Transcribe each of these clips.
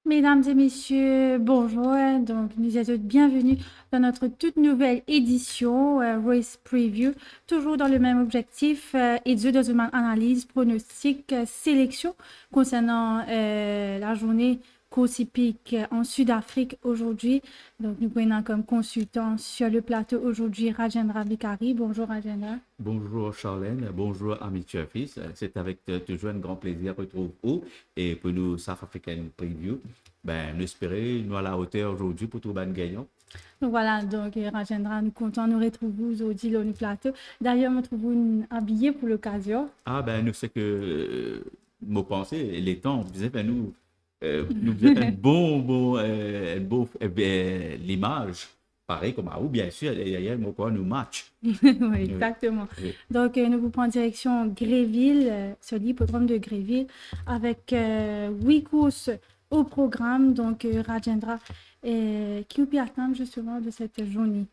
Mesdames et messieurs, bonjour. Donc, nous êtes bienvenus dans notre toute nouvelle édition Race Preview, toujours dans le même objectif, étude dans une analyse, pronostic, sélection concernant la journée course hippique en Sud-Afrique aujourd'hui. Donc, nous prenons comme consultant sur le plateau aujourd'hui Rajendra Vikari. Bonjour Rajendra. Bonjour Charlène, bonjour Ami Fils. C'est avec toujours un grand plaisir de retrouver vous et pour nous South African Preview. Ben, nous espérons nous à la hauteur aujourd'hui pour tout le gagnant. Donc voilà, donc Rajendra, nous comptons nous retrouver aujourd'hui dans le plateau. D'ailleurs, nous trouvons habillé pour l'occasion. Ah ben, nous c'est que nos pensées, les temps, vous savez, ben, nous faisons un beau l'image, pareil comme à vous, bien sûr, derrière nous quoi nous match. Oui, Oui, exactement. oui. Donc, nous vous prenons direction Gréville, sur l'hippodrome de Gréville, avec 8 courses au programme. Donc, Rajendra, qui vous peut attendre justement de cette journée?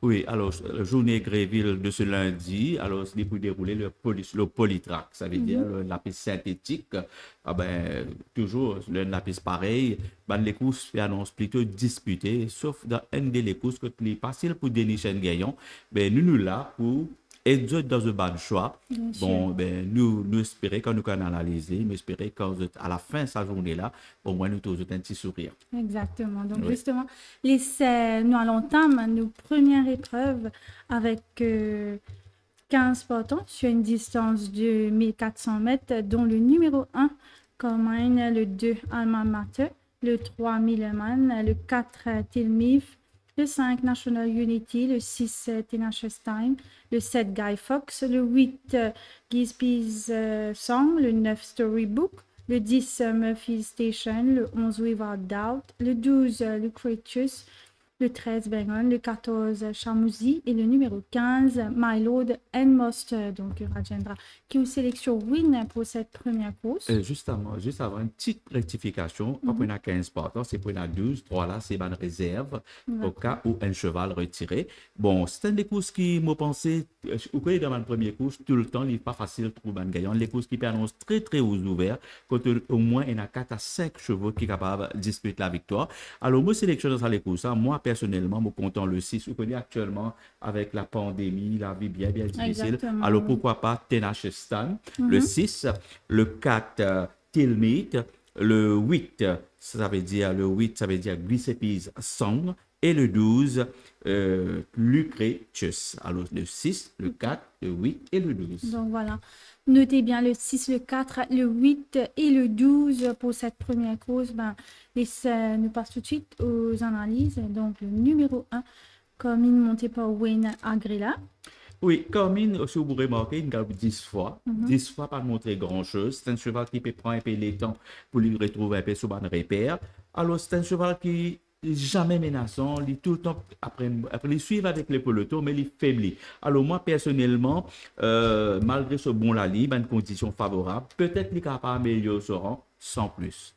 Oui, alors, la journée Gréville de ce lundi, alors, c'est pour dérouler le polytrack, ça veut dire la piste synthétique. Ah ben, toujours, la piste pareil, ben, les courses annoncent plutôt disputées, sauf dans une des courses que les facile pour dénicher un gagnant. Ben, nous là pour être dans un bon choix. Bien sûr. Bon, ben, nous espérons quand nous allons analyser, nous espérons qu'à la fin de cette journée-là, au moins nous tous un petit sourire. Exactement. Donc, Oui. justement, nous allons entamer nos premières épreuves avec 15 partants sur une distance de 1400 mètres, dont le numéro 1 commande, le 2 Alma Mater, le 3 Milleman, le 4 Tilmif, le 5 National Unity, le 6 Tenacious Time, le 7 Guy Fox, le 8 Gisby's Song, le 9 Storybook, le 10 Murphy Station, le 11 Without Doubt, le 12 Lucretius, le 13 Bengon, le 14 Chamouzi et le numéro 15 My Lord and Master, donc Rajendra, qui est sélection win pour cette première course. Juste avant, une petite rectification. Pas pour une 15 partants, c'est pour une 12. 3 là, c'est une réserve au cas où un cheval retiré. Bon, c'est une des courses qui m'ont pensé, vous connaissez dans ma première course, tout le temps, il n'est pas facile de trouver un gagnant. Les courses qui annoncent très, très aux ouverts, quand au moins il y a 4 à 5 chevaux qui sont capables de disputer la victoire. Alors, moi, sélectionne dans les courses. Hein. Moi, personnellement, moi, content le 6. Vous connaissez actuellement, avec la pandémie, la vie bien, bien difficile. Exactement, Alors, oui. pourquoi pas Tenacious Stan, le 6, le 4, Tilmeet, le 8, le 8, ça veut dire Giuseppe's Song, et le 12, Lucretius. Alors, le 6, le 4, le 8 et le 12. Donc voilà, notez bien le 6, le 4, le 8 et le 12 pour cette première course. Ben, nous passons tout de suite aux analyses. Donc le numéro 1, comme il monté par Wayne Agrela. Oui, Carmine, si vous remarquez, il gagne 10 fois. 10 fois pas montrer grand-chose. C'est un cheval qui peut prendre un peu les temps pour lui retrouver un peu sur un repère. Alors, c'est un cheval qui est jamais menaçant, il est tout le temps après il suit avec les pelotons, mais il faiblit. Alors moi, personnellement, malgré ce bon lali, une condition favorable, peut-être qu'il est capable d'améliorer son rang sans plus.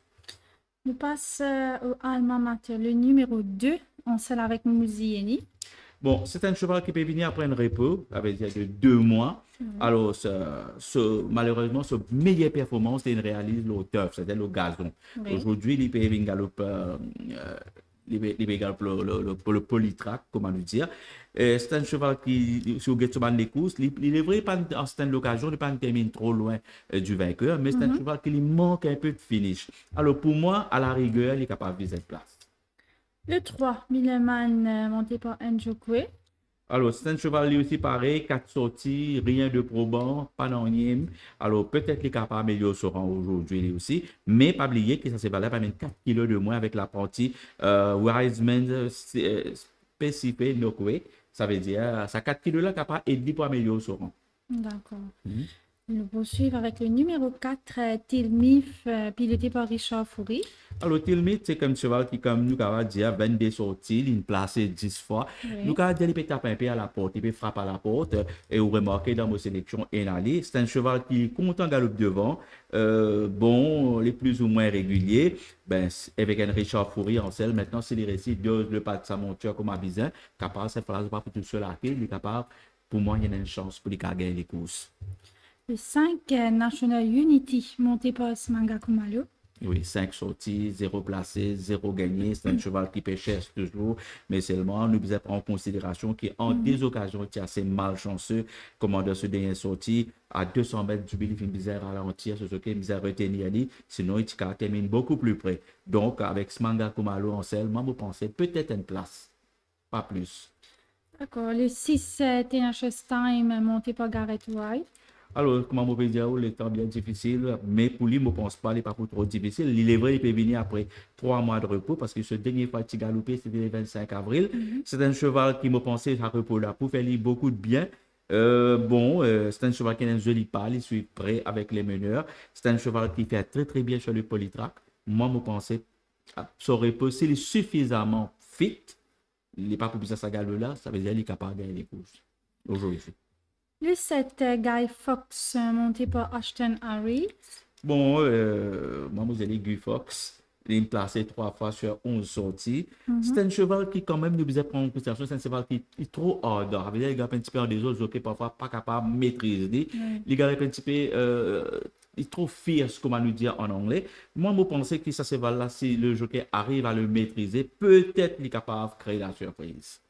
Nous passons au Alma Mater, le numéro 2, en salle avec Mouzieni. Bon, c'est un cheval qui peut venir après un repos, ça veut dire de 2 mois. Alors, malheureusement, sa meilleure performance, c'est une réalise le turf, c'est-à-dire le gazon. Oui. Aujourd'hui, il peut venir galoper, il peut galoper le polytrack, comment nous dire. C'est un cheval qui, si vous regardez les courses, il est vrai pas en certaines occasions, il ne pas termine trop loin du vainqueur, mais c'est un cheval qui lui manque un peu de finish. Alors, pour moi, à la rigueur, il est capable de viser cette place. Le 3, Milleman, monté par Njokwe. Alors, c'est un cheval lui aussi pareil, 4 sorties, rien de probant, pas d'anième. Alors, peut-être qu'il est capable d'améliorer son rang aujourd'hui lui aussi, mais pas oublier que ça se valait pas même 4 kilos de moins avec la partie Wiseman Specific Nokwe. Ça veut dire, ça 4 kilos là capable d'aider pour améliorer son rang. D'accord. Nous poursuivons avec le numéro 4, Tilmif, piloté par Richard Foury. Alors, Tilmit, c'est comme cheval qui, comme nous, avons dit, 22 sorties, il place 10 fois. Nous, Oui. avons dit, il peut taper un peu à la porte, il peut frapper à la porte. Et vous remarquez dans vos sélections Enali, c'est un cheval qui, content galope devant, bon, les plus ou moins réguliers. Ben, avec un Richard Foury en selle, maintenant, c'est les récits de le pas de sa monture comme Abizin, capable, cette phrase, pas pour tout seul à il est capable, pour moi, il y a une chance pour lui gagner les courses. Le 5, National Unity, monté par Smanga Kumalo. Oui, 5 sorties, 0 placé, 0 gagné. C'est un cheval qui paie cher toujours, mais seulement nous devons prendre en considération qu'en des occasions, qui est assez malchanceux, comme dans ce dernier sortie, à 200 mètres du Billy, il bizarre ralentir, ce qui est bizarre retenir, sinon il termine beaucoup plus près. Donc, avec Smanga Kumalo en selle, moi, je pensais peut-être une place, pas plus. D'accord. Le 6, TNHS Time, monté par Gareth White. Alors, comment on peut dire, le temps bien difficile, mais pour lui, je ne pense pas, il n'est pas trop difficile. Il est vrai, il peut venir après 3 mois de repos parce que ce dernier fois qu'il galopé, c'était le 25 avril. C'est un cheval qui me pensait à repos là pour faire lui beaucoup de bien. C'est un cheval qui a un joli pâle, il suit prêt avec les meneurs. C'est un cheval qui fait très très bien sur le polytrack. Moi, je pensais, ça aurait possible suffisamment fit. Il n'est pas pour ça galop là, ça veut dire qu'il est capable de gagner les courses aujourd'hui. Le 7, Guy Fox, monté par Ashton Harris. Bon, moi, vous allez Guy Fox. Il est placé 3 fois sur 11 sorties. C'est un cheval qui, quand même, nous devait prendre en considération. C'est un cheval qui est trop hors d'or. Il a un petit peu en des autres jockeys, parfois pas capable de maîtriser. Il a un petit peu, il est trop fierce, comment nous dire en anglais. Moi, je pense que ce cheval-là, si le jockey arrive à le maîtriser, peut-être il est capable de créer la surprise.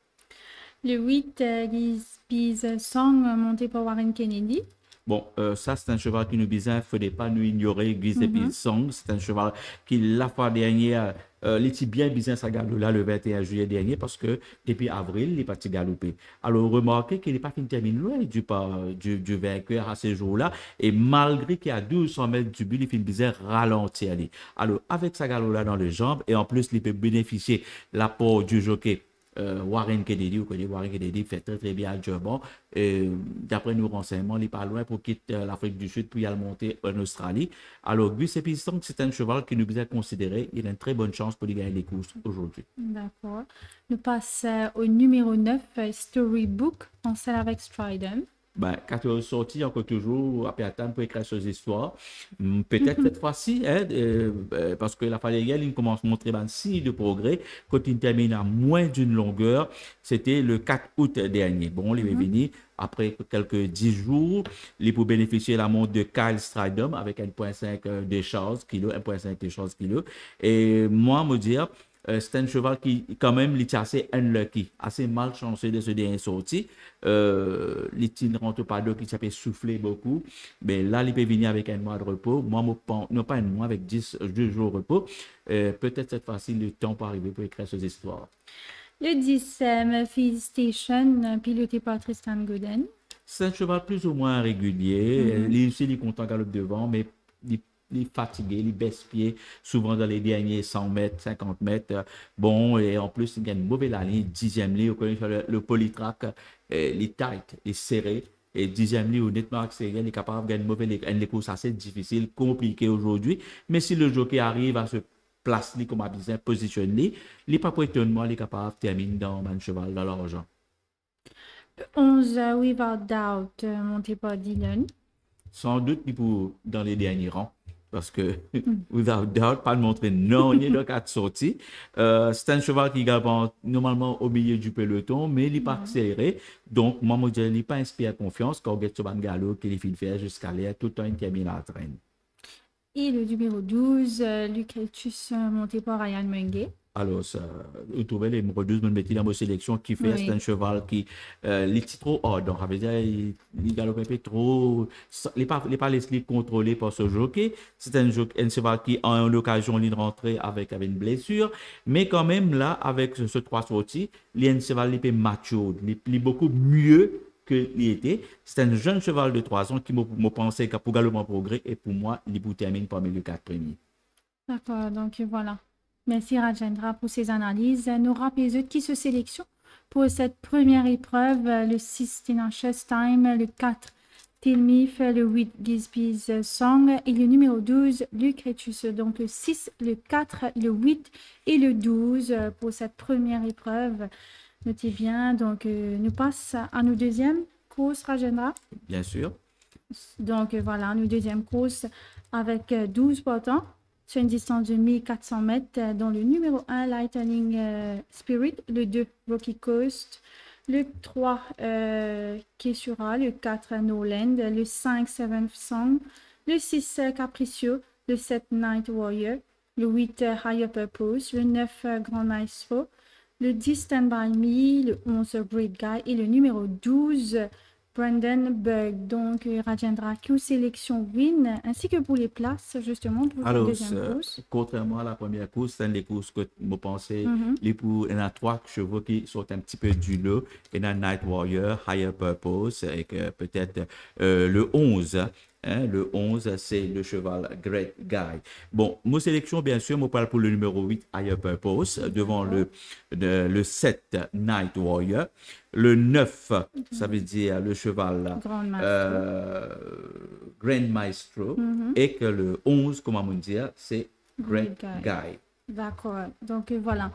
Le 8, Gizby's Song, monté par Warren Kennedy. Bon, ça, c'est un cheval qui nous disait, il ne faudrait pas nous ignorer Giuseppe Song. C'est un cheval qui, la fois dernière, il était bien bizarre sa galop là le 21 juillet dernier parce que depuis avril, il est parti galoper. Alors, remarquez qu'il n'est pas fini de terminer loin du vainqueur à ce jour-là. Et malgré qu'il y a 1200 mètres du but, il finit bizarre ralentir. Alors, avec sa galop là dans les jambes, et en plus, il peut bénéficier l'apport du jockey. Warren Kennedy, vous connaissez Warren Kennedy, fait très très bien le job. D'après nos renseignements, il n'est pas loin pour quitter l'Afrique du Sud puis aller monter en Australie. Alors, Giuseppe Song, c'est un cheval qui nous est considéré. Il a une très bonne chance pour gagner les courses aujourd'hui. D'accord. Nous passons au numéro 9, Storybook, en selle avec Strident. Ben, quand tu es sorti, encore toujours, après attendre pour écrire ces histoires. Peut-être cette fois-ci, hein, parce que la Falégal, il commence à montrer un signe de progrès. Quand il termine à moins d'une longueur, c'était le 4 août dernier. Bon, il est venu après quelques 10 jours, il peut bénéficier de la montre de Kyle Stridham avec 1,5 de charge kilo, 1,5 de charge kilo. Et moi, me dire, c'est un cheval qui, quand même, il est assez unlucky, assez malchanceux de ce dernier sorti. Il ne rentre pas d'eau qui s'appelle souffler beaucoup. Mais là, il peut venir avec un mois de repos. Moi, non pas un mois, avec 2 jours de repos. Peut-être cette fois-ci, le temps pour arriver pour écrire ces histoires. Le 10, Memphis Station, piloté par Tristan Gooden. C'est un cheval plus ou moins régulier. Il est content galop devant, mais il est fatigué, il baisse pied souvent dans les derniers 100 mètres, 50 mètres. Bon, et en plus, il a une mauvaise ligne, 10e ligne, le polytrack, il est tight, il est serré. Et 10e ligne, honnêtement, il est capable de gagner une mauvaise une course assez difficile, compliquée aujourd'hui. Mais si le jockey arrive à se placer comme à bien positionné, il n'est pas pour étonnement, il est capable de terminer dans un cheval dans l'argent. Le 11, Without Doubt, monté par Dylan. Sans doute, il pour dans les derniers rangs. Parce que, without doubt, pas de montrer non, il y a 4 sorties. C'est un cheval qui galope normalement au milieu du peloton, mais il n'est pas accéléré. Donc, moi, je ne dis pas inspiré confiance quand on gagne ce galop qu'il fait faire jusqu'à l'air, tout le temps, il termine la traîne. Et le numéro 12, Lucretus, monté par Ryan Munguet. Alors, vous trouvez les numéros 12, me dans ma sélection qui fait, c'est un cheval qui est trop hors. Donc, ça veut dire il galope un peu trop. Il n'est pas laissé contrôler par ce jockey. C'est un cheval qui a l'occasion de rentrer avec une blessure. Mais quand même, là, avec ce 3 sorties, il y a un cheval qui est mature. Il est beaucoup mieux que il était. C'est un jeune cheval de 3 ans qui m'a pensé qu'il a pour galoper en progrès. Et pour moi, il termine parmi les 4 premiers. D'accord, donc voilà. Merci Rajendra pour ces analyses. Nous rappelons les autres qui se sélectionnent pour cette première épreuve. Le 6, Tenacious Time, le 4, Tilmif, le 8, Gizby's Song et le numéro 12, Lucretus. Donc le 6, le 4, le 8 et le 12 pour cette première épreuve. Notez bien, donc nous passons à nos deuxième course, Rajendra. Bien sûr. Donc voilà, nos deuxième course avec 12 partants. Sur une distance de 1400 mètres, dont le numéro 1, Lightning Spirit, le 2, Rocky Coast, le 3, Kessura, le 4, No Land, le 5, Seventh Song, le 6, Capricieux, le 7 Night Warrior, le 8 Higher Purpose, le 9 Grand Maestro, le 10 Stand By Me, le 11 Great Guy et le numéro 12 Brandon Berg. Donc, Rajendra, Q sélection win, ainsi que pour les places, justement, pour la Alors, deuxième course. contrairement à la première course, c'est les courses que vous pensez, il y en a trois chevaux qui sont un petit peu du lot. Il y en a Night Warrior, Higher Purpose, et peut-être le 11. Hein, le 11, c'est le cheval Great Guy. Bon, mon sélection, bien sûr, je parle pour le numéro 8, Higher Purpose, devant le 7, Night Warrior. Le 9, ça veut dire le cheval Grand Maestro. Et que le 11, comment on dit, c'est Great Guy. D'accord. Donc, voilà.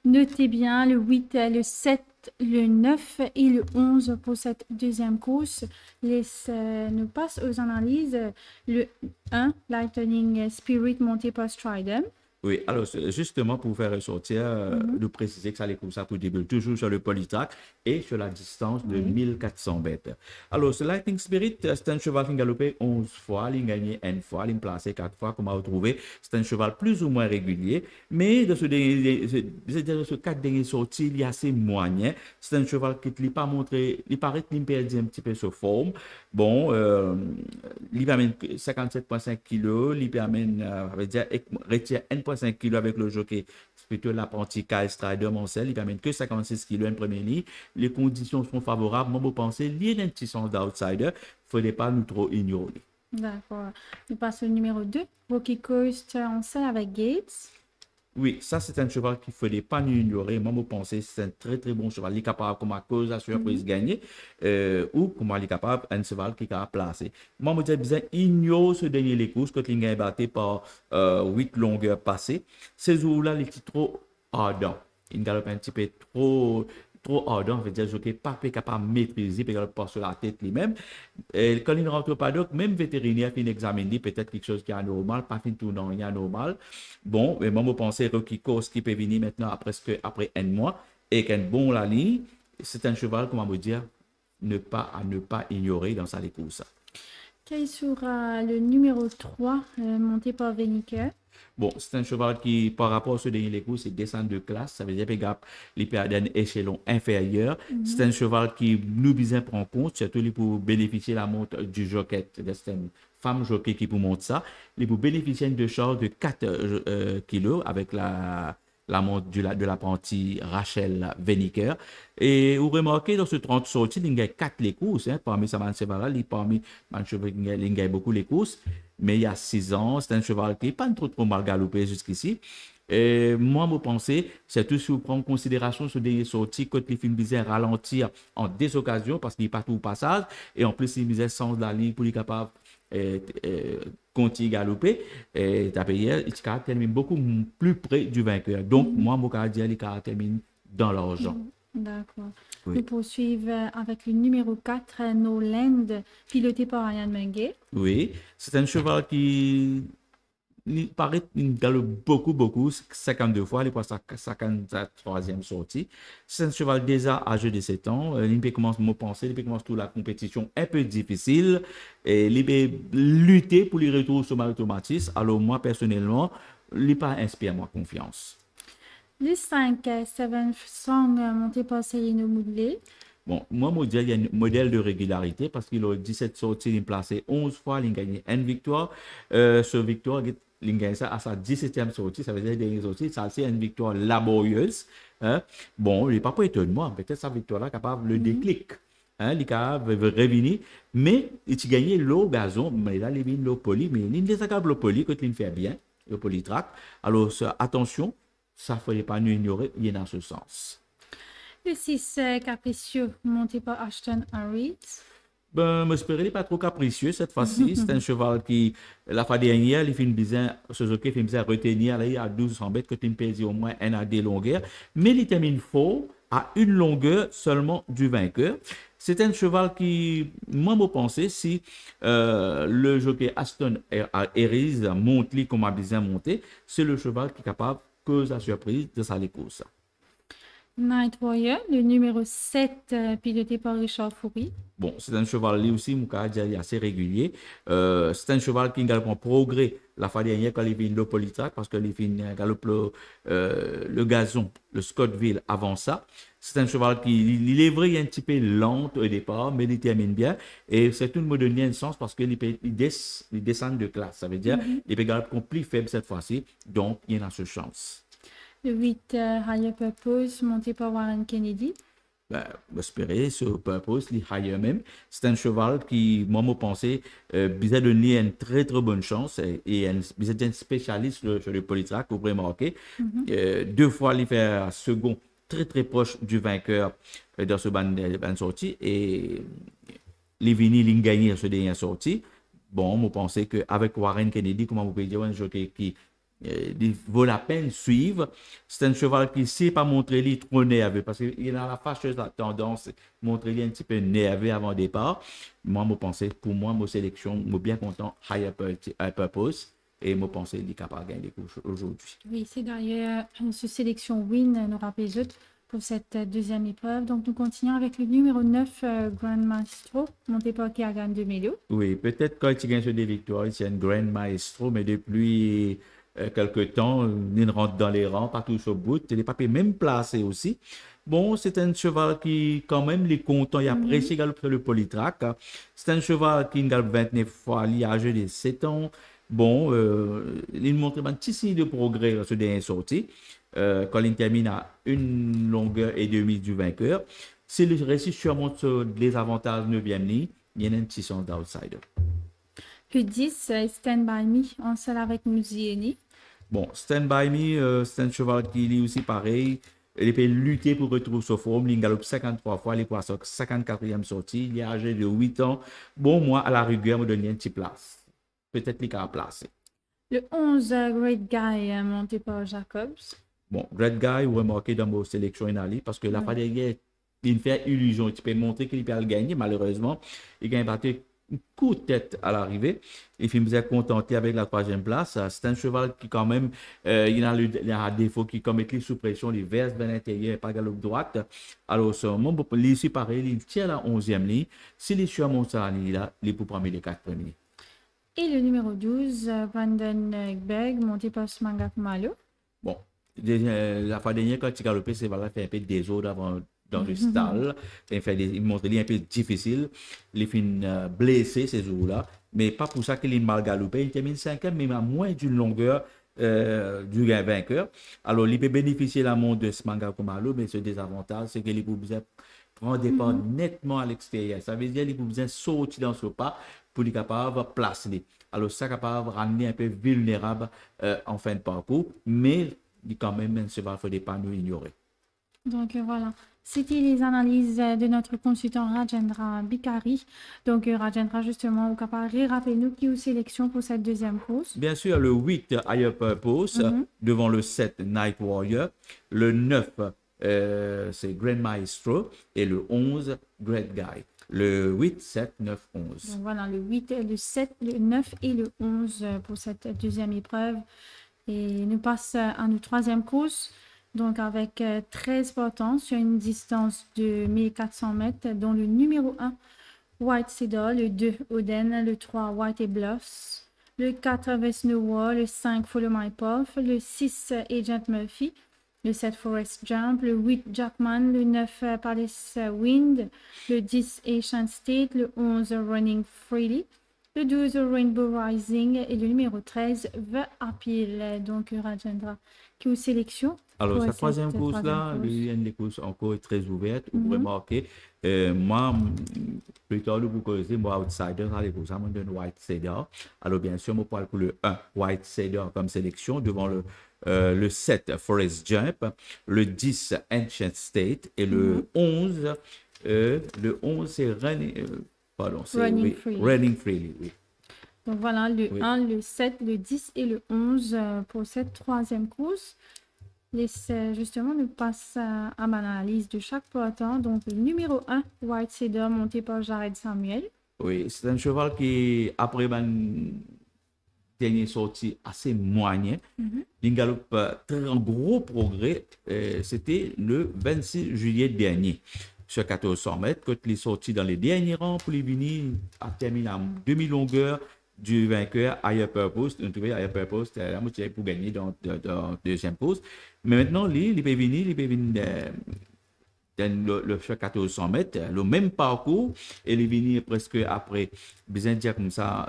Notez bien le 8, le 7, le 9 et le 11 pour cette deuxième course. Nous passe aux analyses. Le 1, Lightning Spirit monté par Stridham. Oui, alors justement pour faire ressortir, de préciser que ça les comme ça pour début, toujours sur le polytrack et sur la distance de 1400 mètres. Alors, ce Lightning Spirit, c'est un cheval qui a galopé 11 fois, il a gagné une fois, il a placé 4 fois, comme on a retrouvé. C'est un cheval plus ou moins régulier, mais de ce 4 derniers sorties, il y a assez moyen. C'est un cheval qui ne pas montré, il paraît qu'il perd un petit peu sa forme. Bon, il amène 57,5 kg, il amène, retire 1,5 kg avec le jockey, c'est plutôt l'apprenti Kyle Strider Mansell, il amène que 56 kg en première ligne. Les conditions sont favorables, moi, je pense, il y a un petit sens d'outsider, il ne faudrait pas nous trop ignorer. D'accord. On passe au numéro 2, Rocky Coast en selle avec Gates. Oui, ça c'est un cheval qu'il ne faudrait pas nous ignorer. Moi, je pense que c'est un très très bon cheval. Il est capable, comme à cause de la surprise gagner, ou comme il est capable, un cheval qui est capable de placer. Moi, je dis bien, ignore ce dernier les courses quand il est battu par 8 longueurs passées. Ces jours-là, il est trop ardent. Il galope un petit peu trop ardent, veut dire que pas capable de maîtriser, puis il pas sur la tête lui-même. Et quand il rentre au paddock, même vétérinaire qui examine peut-être quelque chose qui est anormal, pas fin tout non, il est anormal. Bon, mais moi, je pense que Rocky Coast qui peut venir maintenant après un mois et qu'un bon la ligne, c'est un cheval, comment vous dire, à ne pas ignorer dans sa course. Quel sera le numéro 3 monté par Veniker? Bon, c'est un cheval qui, par rapport à ce dernier courses, c'est descend de classe. Ça veut dire qu'il perd un échelon inférieur. C'est un cheval qui nous bien prend compte, surtout pour bénéficier de la montre du jockey. C'est une femme jockey qui pour monter ça. Il pour bénéficier de charge de 4 kilos avec la montre de l'apprenti Rachel Veniker. Et vous remarquez dans ce 30 sorties, il y a 4 les courses. Parmi ces chevaux-là, parmi les chevaux, il y a beaucoup les courses. Mais il y a 6 ans, c'est un cheval qui n'est pas trop mal galopé jusqu'ici. Et moi, je pense, c'est tout si vous prenez en considération ce dernier sorti, quand les films disaient ralentir en des occasions, parce qu'il n'est pas tout au passage, et en plus, il disait sans la ligne pour être capable continuer à galoper, et il termine beaucoup plus près du vainqueur. Donc, moi, je dis qu'il termine dans l'argent. D'accord. Oui. Nous poursuivons avec le numéro 4, No Land, piloté par Ryan Mungay. Oui, c'est un cheval qui il paraît qu'il galope beaucoup, 52 fois, il passe à sa 53e sortie. C'est un cheval déjà âgé de 7 ans. Il peut commencer à penser, il peut commencer toute la compétition un peu difficile. Et il peut lutter pour les retours sur automatisme. Alors moi, personnellement, il n'a pas inspiré moi confiance. Le 5, Seven Song, monté par Céline Moudley. Bon, moi, je dis qu'il y a un modèle de régularité parce qu'il a 17 sorties, il a placé 11 fois, il a gagné une victoire. Ce victoire, il a gagné ça à sa 17e sortie, ça veut dire dernière sortie, ça c'est une victoire laborieuse. Hein? Bon, il n'est pas pour étonnement, peut-être sa victoire-là capable le déclic. Hein, il est capable de revenir, mais il a gagné l'eau gazon, mais là, il a gagné l'eau poly, mais il est capable de l'eau poly quand il fait bien, le polytrack. Alors, attention, ça ne fallait pas nous ignorer, il est dans ce sens. Le 6, Capricieux, monté par Ashton Harris. Ben, je m'espérais pas trop capricieux cette fois-ci. C'est un cheval qui, la fois dernière, il fait une bizarre, ce jockey fait une bizarre retenir, là, il y a 1200 mètres, que tu me pèses au moins un à des longueurs. Mais il termine faux à une longueur seulement du vainqueur. C'est un cheval qui, moi, je pensais, si le jockey Aston Harris monte lui comme a bien monté, c'est le cheval qui est capable de causer la surprise de sa course. Night Warrior, le numéro 7, piloté par Richard Fourie. Bon, c'est un cheval lui aussi, mon cas, il est assez régulier. C'est un cheval qui galop en progrès la fois dernière quand il vient le Polytrack, parce qu'il vient galope le gazon, le Scottville avant ça. C'est un cheval qui, il est vrai, il est un petit peu lent au départ, mais il termine bien. Et c'est tout le monde donne un sens parce qu'il descend de classe. Ça veut dire il peut galoper plus faible cette fois-ci, donc il y a ce chance. Le 8, Higher Purpose, monté par Warren Kennedy. Ben, espérer ce purpose, les higher même. C'est un cheval qui, moi, me pensais, bizarre donner une très, très bonne chance et bizarre un spécialiste sur le polytrack, vous pouvez remarquer. Deux fois, il fait un second très, très proche du vainqueur dans ce ban sortie et les vinyles, il gagné ce dernier sortie. Bon, je pensais qu'avec Warren Kennedy, comment vous pouvez dire, un jockey qui il vaut la peine suivre. C'est un cheval qui ne sait pas montrer les trop nerveux parce qu'il a la fâcheuse la tendance de montrer les un petit peu nerveux avant le départ. Moi, je pensais, pour moi, ma sélection, je suis bien content, Higher Purpose, et je pensais qu'il est capable de gagner aujourd'hui. Oui, c'est d'ailleurs une sélection win, nous rappelons pour cette deuxième épreuve. Donc, nous continuons avec le numéro 9, Grand Maestro, monté par Kiagan de Melo. Oui, peut-être quand il gagne sur des victoires, c'est un Grand Maestro, mais depuis quelque temps, il rentre dans les rangs, partout sur bout, il n'est pas même placé aussi. Bon, c'est un cheval qui, quand même, il est content, il apprécie galoper sur le polytrack. C'est un cheval qui galope 29 fois, il a âgé de 7 ans. Bon, il montre un petit signe de progrès sur des sorties. Quand il termine à une longueur et demie du vainqueur. Si le récit surmonte les avantages 9e ligne, il y a un petit sens d'outsider. Le 10, Stand By Me, en seul avec Muzieni. Bon, Stand By Me, c'est un cheval qui est aussi pareil. Il peut lutter pour retrouver sa forme. Il galope 53 fois, il est pour sa 54e sortie. Il est âgé de 8 ans. Bon, moi, à la rigueur, je me donne une petite place. Peut-être qu'il a placé. Le 11, Great Guy, monté par Jacobs. Bon, Great Guy, vous remarquez dans vos sélections inali parce que la fois dernière, il fait illusion. Tu peux montrer qu'il peut le gagner, malheureusement. Il gagne battu un coup de tête à l'arrivée. Il finit bien contenté avec la 3e place. C'est un cheval qui, quand même, il a un défaut qui, comme il est sous pression, il verse vers l'intérieur, pas galop droite. Alors, ici, pareil, il tient la 11e ligne. S'il est sur Montsani, là, il est pour prendre les 4 premiers. Et le numéro 12, Brandon Berg, monté par Smanga Kumalo. Bon, la fois dernière, quand il galopait, c'est voilà, fait un peu de désordre avant dans le stall. Il montre un peu difficile. Il finit blessé ces jours-là. Mais pas pour ça qu'il est mal galopé. Il termine 5e, mais à moins d'une longueur du vainqueur. Alors, il peut bénéficier la montre de Smanga Kumalo, mais ce désavantage, c'est qu'il peut besoin prendre des pas nettement à l'extérieur. Ça veut dire qu'il peut besoin sortir dans ce pas pour être capable de placer. Alors, ça capable de ramener un peu vulnérable en fin de parcours, mais quand même, un cheval, il ne faut pas nous ignorer. Donc voilà, c'était les analyses de notre consultant Rajendra Bikari. Donc Rajendra, justement, au capable rappelez-nous qui est aux sélections pour cette deuxième course. Bien sûr, le 8, Higher Purpose, devant le 7, Night Warrior. Le 9, c'est Grand Maestro. Et le 11, Great Guy. Le 8, 7, 9, 11. Donc voilà, le 8, le 7, le 9 et le 11 pour cette deuxième épreuve. Et nous passons à notre troisième course. Donc, avec 13 partants sur une distance de 1400 mètres, dont le numéro 1, White Cedar, le 2, Oden, le 3, White et Bluffs, le 4, Vesnowa, le 5, Follow My Path, le 6, Agent Murphy, le 7, Forest Jump, le 8, Jackman, le 9, Palace Wind, le 10, Asian State, le 11, Running Freely, le 12, Rainbow Rising et le numéro 13, The Appeal. Donc, Rajendra, qui est aux sélections. Alors, sa troisième course-là, il y a une course encore très ouverte. Vous remarquez, moi, plus tard, vous connaissez, moi, outsider, dans les courses, je donne White Cedar. Alors, bien sûr, je parle pour le 1, White Cedar comme sélection, devant le 7, Forest Jump, le 10, Ancient State, et le 11, c'est Running Freely. Oui. Donc voilà, le 1, le 7, le 10 et le 11 pour cette troisième course. Justement, nous passons à mon analyse de chaque partant. Donc, le numéro 1, White Cedar, monté par Jared Samuel. Oui, c'est un cheval qui, après dernière sortie assez moyen. Il galope très en gros progrès. C'était le 26 juillet dernier sur 1400 mètres. Quand il est sorti dans les derniers rangs pour les venir à terminer à demi-longueur du vainqueur Higher Purpose. On trouvait Higher Purpose, c'était la moitié pour gagner dans deuxième pause. Mais maintenant, il peut venir dans le 1400 mètres, le même parcours, et il est venu presque après, besoin de dire comme ça,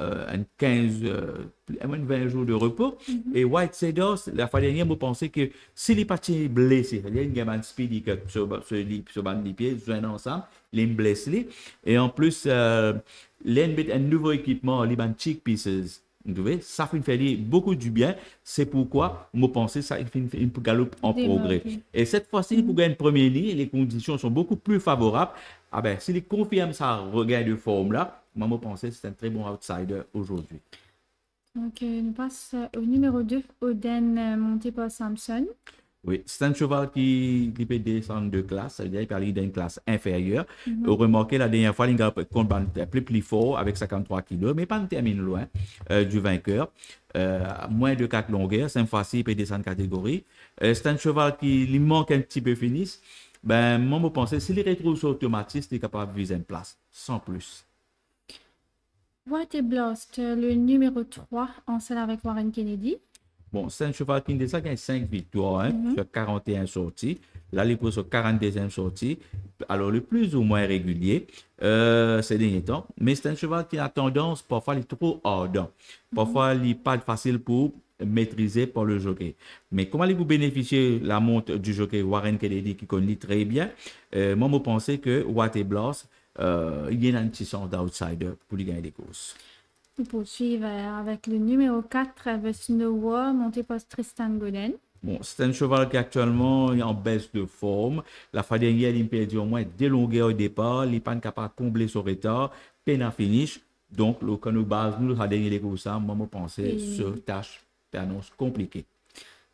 20 jours de repos. Et White Cedars, la fois dernière, je pensais que s'il est parti blessé, il y a une gamme speedy sur le pied, joint ensemble, il est blessé. Et en plus, il a un nouveau équipement, les cheek pieces. Ça fait beaucoup du bien. C'est pourquoi je pensais que ça fait une galope en progrès. Et cette fois-ci, pour gagner une première ligne, les conditions sont beaucoup plus favorables. Ah ben, s'il confirme sa regain de forme-là, moi, je pensais que c'est un très bon outsider aujourd'hui. Donc, on passe au numéro 2, Oden, monté par Samson. Oui, c'est un cheval qui peut descendre de classe, ça veut dire qu'il peut aller d'une classe inférieure. Remarquez, la dernière fois, il a combattu plus fort avec 53 kg, mais pas termine loin du vainqueur. Moins de 4 longueurs, cette fois-ci, il peut descendre catégorie. C'est un cheval qui lui manque un petit peu finis. Ben, moi, je pensais, s'il retrouve son automatisme, il est capable de viser une place, sans plus. White Blast, le numéro 3, en selle avec Warren Kennedy. Bon, c'est un cheval qui a 5 victoires sur 41 sorties. Là, il est sur 42e sortie. Alors, le plus ou moins régulier ces derniers temps. Mais c'est un cheval qui a tendance, parfois, il est trop ardent. Parfois, il n'est pas facile pour maîtriser par le jockey. Mais comment allez-vous bénéficier de la montre du jockey Warren Kennedy qui connaît très bien? Moi, je pense que White Blast, il y a une petite chance d'outsider pour lui gagner des courses. On poursuit avec le numéro 4, Vesnowa, monté par Tristan Godin. Bon, c'est un cheval qui actuellement est en baisse de forme. La fois dernière, il a perdu au moins 2 longueurs au départ. Il n'est pas capable de combler son retard. Peine à finish. Donc, quand nous base, nous, la dernière course, moi, je pensais sur tâche d'annonce compliquée.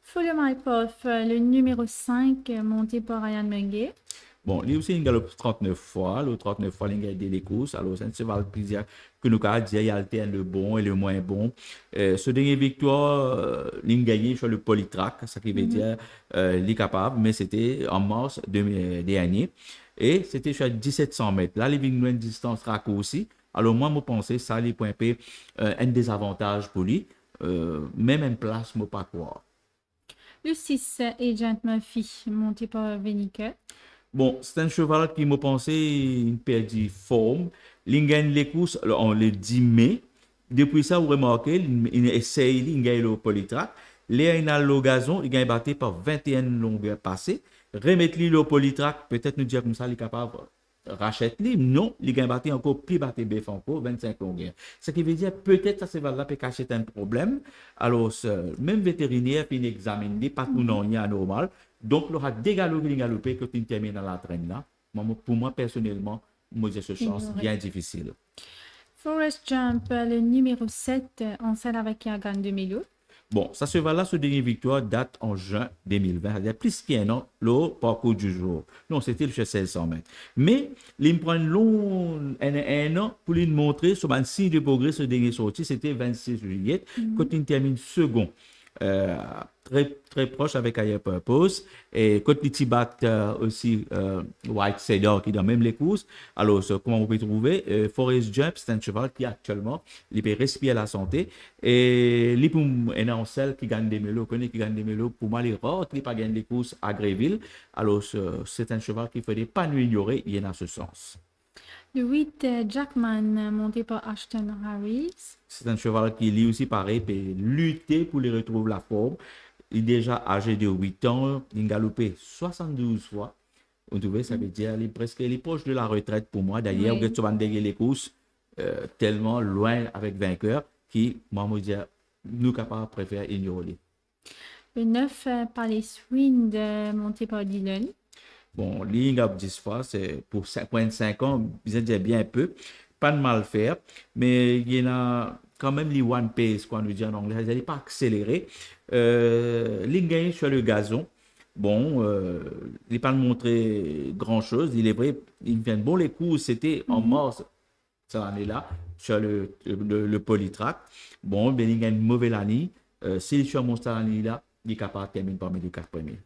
Follow My Path, le numéro 5, monté par Ryan Munguet. Bon, lui aussi, il galope 39 fois. Le 39 fois, il a gagné les courses. Alors, c'est un cheval que nous avons dit, il alterne le bon et le moins bon. Ce dernier victoire, il a gagné sur le polytrack, ça qui veut dire il est capable, mais c'était en mars dernier. Et c'était sur 1700 mètres. Là, il a une distance raccourcie. Alors, moi, je pensais que ça allait pointer un désavantage pour lui. Même une place, je ne peux pas croire. Le 6, Agent Murphy, monté par Venica. Bon, c'est un cheval qui m'a pensé une perdue forme. Il gagne les courses le 10 mai. Depuis ça, vous remarquez, il essaye, il gagne le polytrack. Là, il a le gazon, il gagne battu par 21 longueurs passées. Remettre-lui le polytrack, peut-être nous dire comme ça, il est capable de racheter. Non, il gagne battu encore plus battu BF encore, 25 longueurs. Ce qui veut dire, peut-être ça, ce cheval-là peut cacher un problème. Alors, même vétérinaire, puis il examine, pas tout non, il y a normal. Donc, il aura des galops qui galopé que tu termines dans la traîne là. Pour moi, personnellement, moi, j'ai ce chance bien difficile. Forest Jump, le numéro 7, en selle avec Yagan de Melo. Bon, ça se va là, ce dernier victoire date en juin 2020, c'est-à-dire plus qu'un an, le parcours du jour. Non, c'était le 1600 mètres. Mais, il me prend un an pour lui montrer sur un signe de progrès, ce dernier sorti, c'était 26 juillet, quand il termine second. Très proche avec Higher Purpose. Et quand il bat aussi White Cedar qui est dans même les courses. Alors, comment on peut trouver? Forest Jump, c'est un cheval qui actuellement, il peut respirer la santé. Et il est en selle qui gagne des mélos. Qui gagne des mélos, pour moi, les rares qui pas gagné des courses à Gréville. Alors, c'est un cheval qu'il ne faudrait pas nous ignorer. Il est en ce sens. Le 8, Jackman, monté par Ashton Harris. C'est un cheval qui, lui aussi, pareil, peut lutter pour lui retrouver la forme. Il est déjà âgé de 8 ans. Il a galopé 72 fois. Vous trouvez, ça veut dire qu'il est proche de la retraite pour moi. D'ailleurs, vous avez les courses tellement loin avec vainqueur qui, moi, je dis, nous capables préférons ignorer. Le 9, Palace Wind, monté par Dylan. Bon, ligne up 10 fois, c'est pour 5 ans, vous dire bien un peu. Pas de mal faire, mais il y en a quand même les one pace, quoi, on dit en anglais, ils n'allaient pas accélérer. Ligne gagne sur le gazon. Bon, il n'est pas montré grand-chose. Il est vrai, il vient bon les coups, c'était en mars. cette année-là sur le polytrack. Bon, ben, il a une mauvaise année. S'il est sur mon cette année-là, il est capable de terminer parmi les 4 premiers.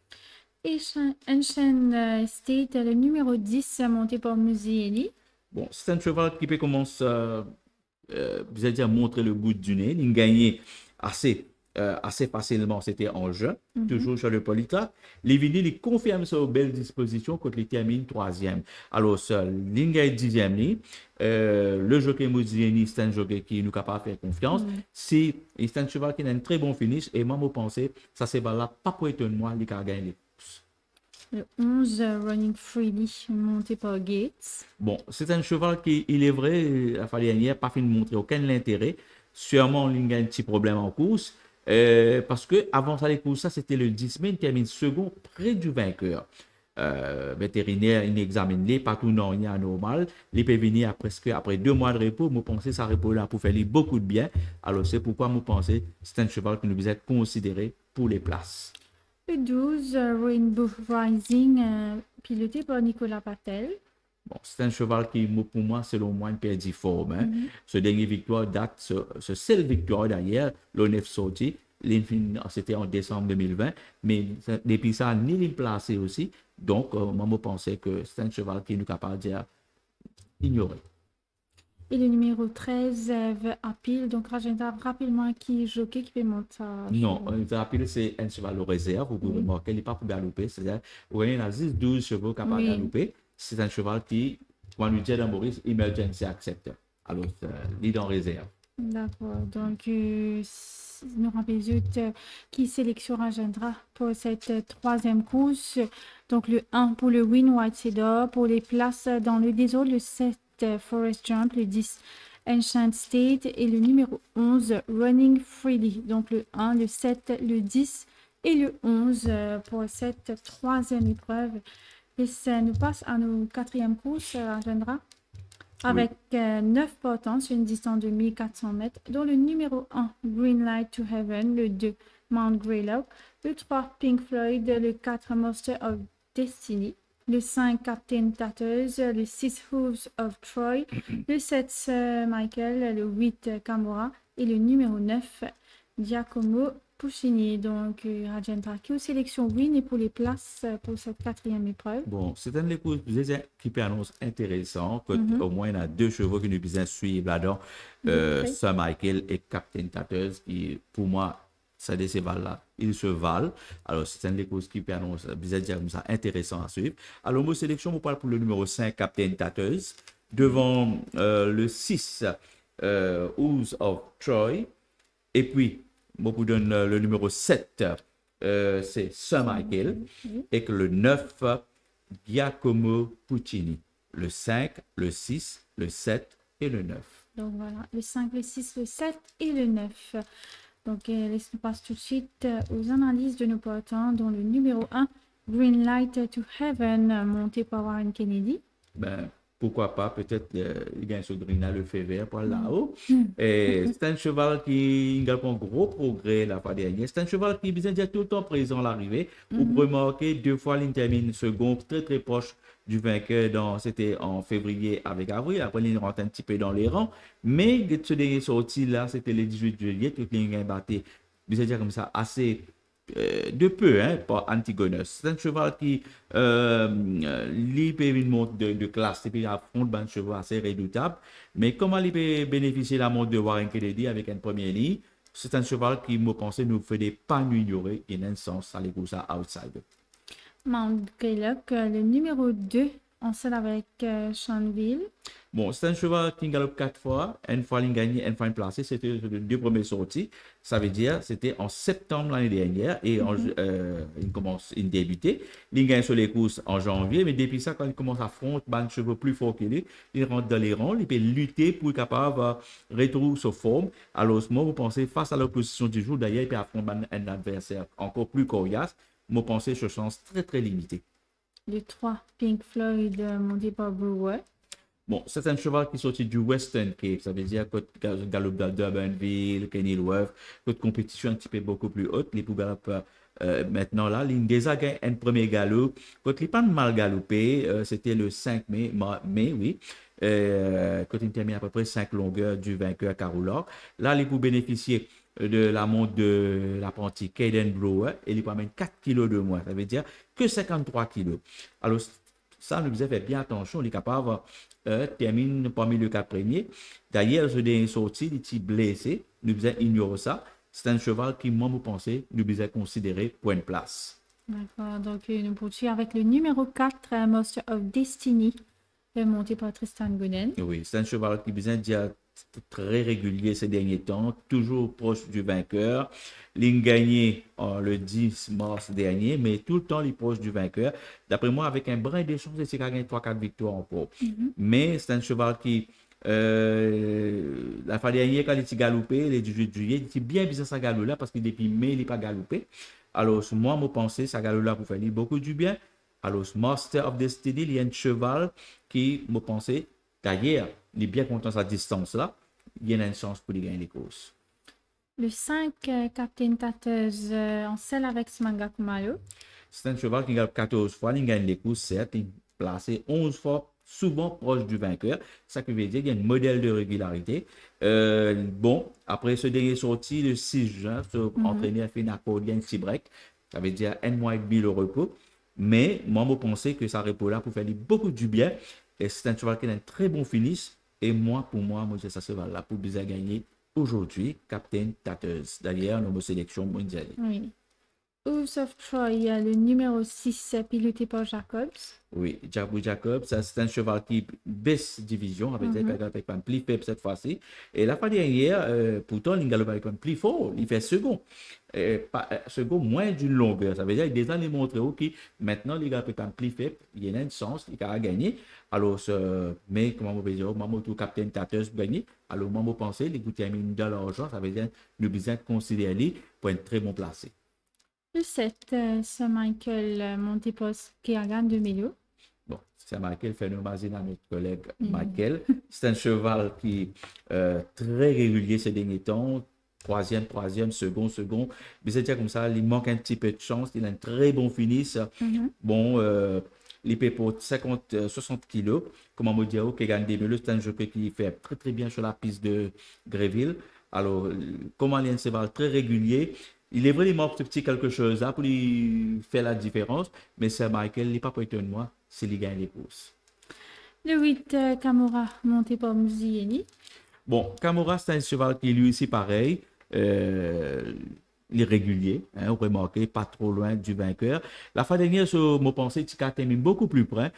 Ancient State, le numéro 10, monté par Musieli. Bon, c'est un cheval qui peut commencer, vous allez dire, montrer le bout du nez. Il gagnait assez facilement, c'était en juin, toujours sur le polytrack. Les vinyles, il confirme sa belle disposition quand il termine 3e. Alors, il gagne 10e. Le jockey Mouzieni, c'est un jockey qui nous capable de faire confiance. C'est un cheval qui a un très bon finish. Et moi, je pense que ça, c'est là, pas pour étonnement, il a gagné les courses. Le 11, Running Freely, monté par Gates. Bon, c'est un cheval qui, il est vrai, la fois dernière, pas fait de montrer aucun intérêt. Sûrement, il a un petit problème en course. Parce que avant ça, les courses, ça, c'était le 10 mai, il termine second près du vainqueur. Vétérinaire, il examine les partout non, il y a normal. Il peut venir après 2 mois de repos. Moi, pense que ça repos là pour faire beaucoup de bien. Alors, c'est pourquoi moi, pense que c'est un cheval qui nous doit être considéré pour les places. Le 12, Rainbow Rising, piloté par Nicolas Patel. Bon, c'est un cheval qui, pour moi, selon moi, une perdue forme. Hein. Ce dernier victoire date, ce seule victoire d'ailleurs, l'ONF sorti, c'était en décembre 2020, mais depuis ça, ni il placé aussi. Donc, moi, je pensais que c'est un cheval qui est capable de dire ignorer. Et le numéro 13, Appeal. Donc, Rajendra, rapidement, qui jockey qui peut monter ça? Non, Appeal, c'est un cheval au réserve. Vous pouvez remarquer, il n'est pas pour galoper. C'est-à-dire, vous voyez, il a 10-12 chevaux capables de galoper. C'est un cheval qui, quand on lui dit dans Maurice, emergency acceptor. Alors, il est en réserve. D'accord. Donc, nous rappelons qui sélectionne Rajendra pour cette 3e course. Donc, le 1 pour le Win White Cedar. Pour les places dans le désordre, le 7 Forest Jump, le 10 Ancient State et le numéro 11 Running Freely. Donc, le 1, le 7, le 10 et le 11 pour cette 3e épreuve. Et ça nous passe à nos 4e courses, Rajendra, avec 9 partants sur une distance de 1400 mètres, dont le numéro 1, Green Light to Heaven, le 2, Mount Greylock, le 3, Pink Floyd, le 4, Monster of Destiny, le 5, Captain Tatters, le 6, Hooves of Troy, le 7, Sir Michael, le 8, Camora et le numéro 9, Giacomo Puccini. Donc, Rajendra, qui aux sélections win et pour les places pour cette 4e épreuve. Bon, c'est un des courses qui peut annoncer intéressant. Au moins, il y a 2 chevaux qui nous besoin suivre là-dedans. Sir Michael et Captain Tatters, qui, pour moi, ça ces là ils se valent. Alors, c'est un des courses qui peut annoncer ça intéressant à suivre. Alors, mon sélection, on parle pour le numéro 5, Captain Tatters, devant le 6, Ooze of Troy, et puis, moi, vous donne le numéro 7, c'est Sir Michael, et que le 9, Giacomo Puccini. Le 5, le 6, le 7 et le 9. Donc voilà, le 5, le 6, le 7 et le 9. Donc laisse-nous passer tout de suite aux analyses de nos partants, dont le numéro 1, Green Light to Heaven, monté par Warren Kennedy. Ben, pourquoi pas, peut-être il gagne ce Green le fait vert par là-haut. C'est un cheval qui a un gros progrès la fois dernière. C'est un cheval qui est bien tout le temps présent à l'arrivée. Vous remarquez, 2 fois, il termine second, très très proche du vainqueur. C'était en février avec avril. Après, il rentre un petit peu dans les rangs. Mais ce dernier sorti là, c'était le 18 juillet. Tout le monde a battu, dire comme ça, assez de peu, hein, par Antigonus. C'est un cheval qui lui peut une montre de classe et puis affronte un cheval assez redoutable. Mais comment il peut bénéficier de la montre de Warren Kennedy avec une première ligne? C'est un cheval qui, me pensais, nous faisait pas nous ignorer. Il y a un sens à l'écoute ça outside. Mount Greylock, le numéro 2, en seul avec Shanville. Bon, c'est un cheval qui galope 4 fois. Une fois il gagne, une fois il placé. C'était les 2 premières sorties. Ça veut dire c'était en septembre l'année dernière et il commence à débuter. Il gagne sur les courses en janvier, mais depuis ça, quand il commence à affronter un cheval plus fort que lui, il rentre dans les rangs, il peut lutter pour être capable de retrouver sa forme. Alors, moi, vous pensez, face à l'opposition du jour, d'ailleurs, il peut affronter un adversaire encore plus coriace. Moi, pensez, ce chance très, très limité. Le 3, Pink Floyd, monté par Brewer. Bon, c'est un cheval qui sortit du Western Cape, ça veut dire que galop de Durbanville, Kenilworth, que compétition un petit peu beaucoup plus haute, les pour galoper maintenant là, il déjà gagné un premier galop, quand il pas mal galopé, c'était le 5 mai, oui, quand il termine à peu près 5 longueurs du vainqueur Karolov. Là, il peut bénéficier de la montre de l'apprenti Caden Brewer et il peut mettre 4 kilos de moins. Ça veut dire que 53 kilos. Alors, ça, nous devons faire bien attention. Il est capable termine parmi les 4 premiers. D'ailleurs, je dernier sorti, il est blessé. Nous devons ignorer ça. C'est un cheval qui, moi, vous pensez, nous devons considérer pour une place. D'accord, donc nous poursuivons avec le numéro 4, Master of Destiny, monté par Tristan Gooden. Oui, c'est un cheval qui besoin dire très régulier ces derniers temps, toujours proche du vainqueur. Il gagné le 10 mars dernier, mais tout le temps il est proche du vainqueur. D'après moi, avec un brin de chance, il a gagné 3-4 victoires encore. Mais c'est un cheval qui, la fois dernière, quand il a galoupé, le 18 juillet, il était bien bizarre sa galop là parce que depuis mai, il n'est pas galoupé. Alors, moi, je pense que ça galop là pour faire beaucoup du bien. Alors, Master of Destiny, il y a un cheval qui, je pense, d'ailleurs, il est bien content de sa distance là. Il y a une chance pour lui gagner les courses. Le 5, Captain Tatteuse, en selle avec Smanga Kumalo. C'est un cheval qui gagne 14 fois, il gagne les courses, certes, il est placé 11 fois, souvent proche du vainqueur. Ça veut dire qu'il y a un modèle de régularité. Bon, après ce dernier sorti, le 6 juin, entraîné a fait un accord, il y a un petit break. Ça veut dire un mois et demi le repos. Mais moi, je pense que ça repos là pour faire beaucoup du bien. Et c'est un cheval qui a un très bon finish. Et moi, pour moi, je ça cheval là pour bien gagner aujourd'hui, Captain Tatteuse. D'ailleurs, nos sélections mondiales. Oui. Hooves of Troy, le numéro 6, piloté par Jacobs. Oui, Jacobs, c'est un cheval qui baisse division, avec un plus faible cette fois-ci. Et la fois dernière, pourtant, il galope avec un plus fort, il fait second. Second moins d'une longueur. Ça veut dire qu'il a déjà démontré que maintenant, il galope avec un plus faible, il y a une chance, il a gagné. Alors, mais comment on peut dire, moi, tout Captain Tatteuse gagné. Alors, moi, je pense que les termine de l'argent, ça veut dire que nous besoin de considérer pour être très bon placé. Le 7, Sir Michael Montepos Keagan de Melo. Bon, c'est Michael, fait nous baser dans notre collègue Michael. C'est un cheval qui est très régulier ces derniers temps. Troisième, second. Mais c'est dire comme ça, il manque un petit peu de chance. Il a un très bon finish. Bon, il peut pour 60 kilos. Comment me dire, Keagan de Melo, c'est un jeu qui fait très très bien sur la piste de Gréville. Alors, comment il est un cheval très régulier. Il est vraiment ce petit quelque chose là pour lui faire la différence, mais c'est Michael, il n'est pas pour de moi, c'est lui gagne les courses. Le 8, Kamura, monté par Mouzieni. Bon, Kamura, c'est un cheval qui lui aussi pareil, il est régulier, hein, remarquez, pas trop loin du vainqueur. La fois dernière, je pensais qu'il termine beaucoup plus près,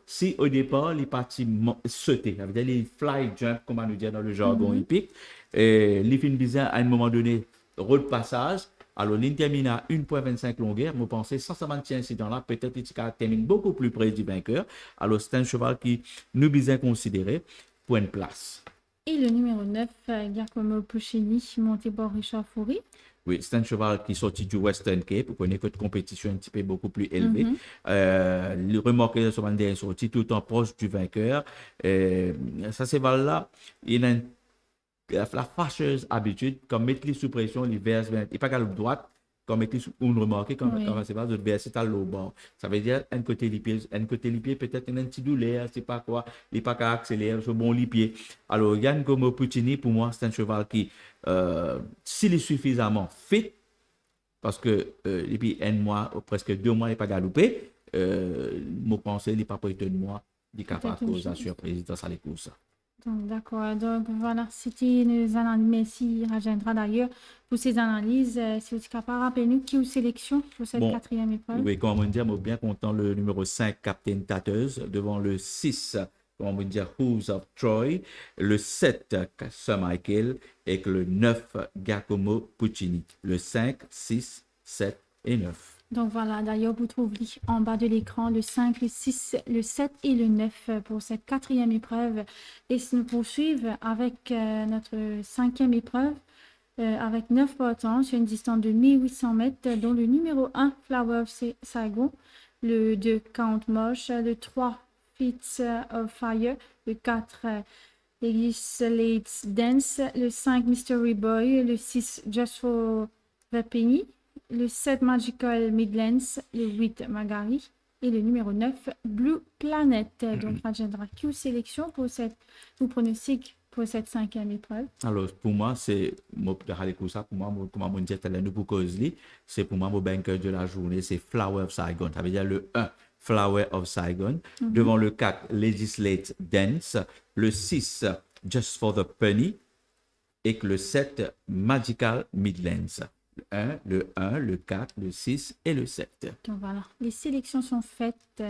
si au départ, il est parti sauter, ça veut dire les fly jump, comme on nous dit dans le jargon hippique, il fait bizarre à un moment donné, rôle passage, alors l'in termine à 1,25 longueur, je pense sans ce incident-là, peut-être qu'il termine beaucoup plus près du vainqueur. Alors c'est un cheval qui nous besoin considérer pour une place. Et le numéro 9, Giacomo Puccini, monté par Richard Foury. Oui, c'est un cheval qui est sorti du Western Cape, pour connaître que de compétition un petit peu beaucoup plus élevée. Le remarqué de ce cheval est sorti tout le temps proche du vainqueur. Ça cheval-là, il a la fâcheuse habitude, comme mettre les sous pression, les verses, et pas qu'à l'autre droite, comme mettre on remarque comme c'est pas de verser à l'eau bord. Ça veut dire un côté les pieds peut-être un petit douleur, c'est pas quoi, il pas qu'à accélérer sur bon les pieds. Alors Yann Gomo Puccini pour moi c'est un cheval qui s'il est suffisamment fit parce que depuis un mois ou presque 2 mois il n'est pas galopé, je pense qu'il n'est pas près de moi, il est capable de causer la surprise dans sa course. Donc, d'accord. Donc, voilà, c'était nos analyses. Merci, Rajendra, d'ailleurs, pour ces analyses. Si vous êtes capable, rappelez-nous qui vous sélection pour cette quatrième épreuve. Oui, comme on dit, je suis bien content le numéro 5, Captain Tatteuse, devant le 6, comment on peut dire, Hooves of Troy, le 7, Sir Michael, et le 9, Giacomo Puccini. Le 5, 6, 7 et 9. Donc voilà, d'ailleurs, vous trouvez en bas de l'écran le 5, le 6, le 7 et le 9 pour cette quatrième épreuve. Et nous poursuivons avec notre cinquième épreuve avec 9 partants sur une distance de 1800 mètres, dont le numéro 1, Flower of Saigon, le 2, Count Mosh, le 3, Fits of Fire, le 4, Legislates Dance, le 5, Mystery Boy, le 6, Just for the Penny, le 7 Magical Midlands, le 8 Magari, Et le numéro 9, Blue Planet. Donc, Rajendra, quelle sélection pour ou pronostic pour cette cinquième épreuve? Alors, pour moi, c'est, pour moi, comme on dit tout à l'heure, pour cause, c'est pour moi mon banqueur de la journée, c'est Flower of Saigon. Ça veut dire le 1, Flower of Saigon. Devant le 4, Legislate Dance. Le 6, Just for the Penny. Et que le 7, Magical Midlands. Le 1, le 4, le 6 et le 7. Donc voilà, les sélections sont faites.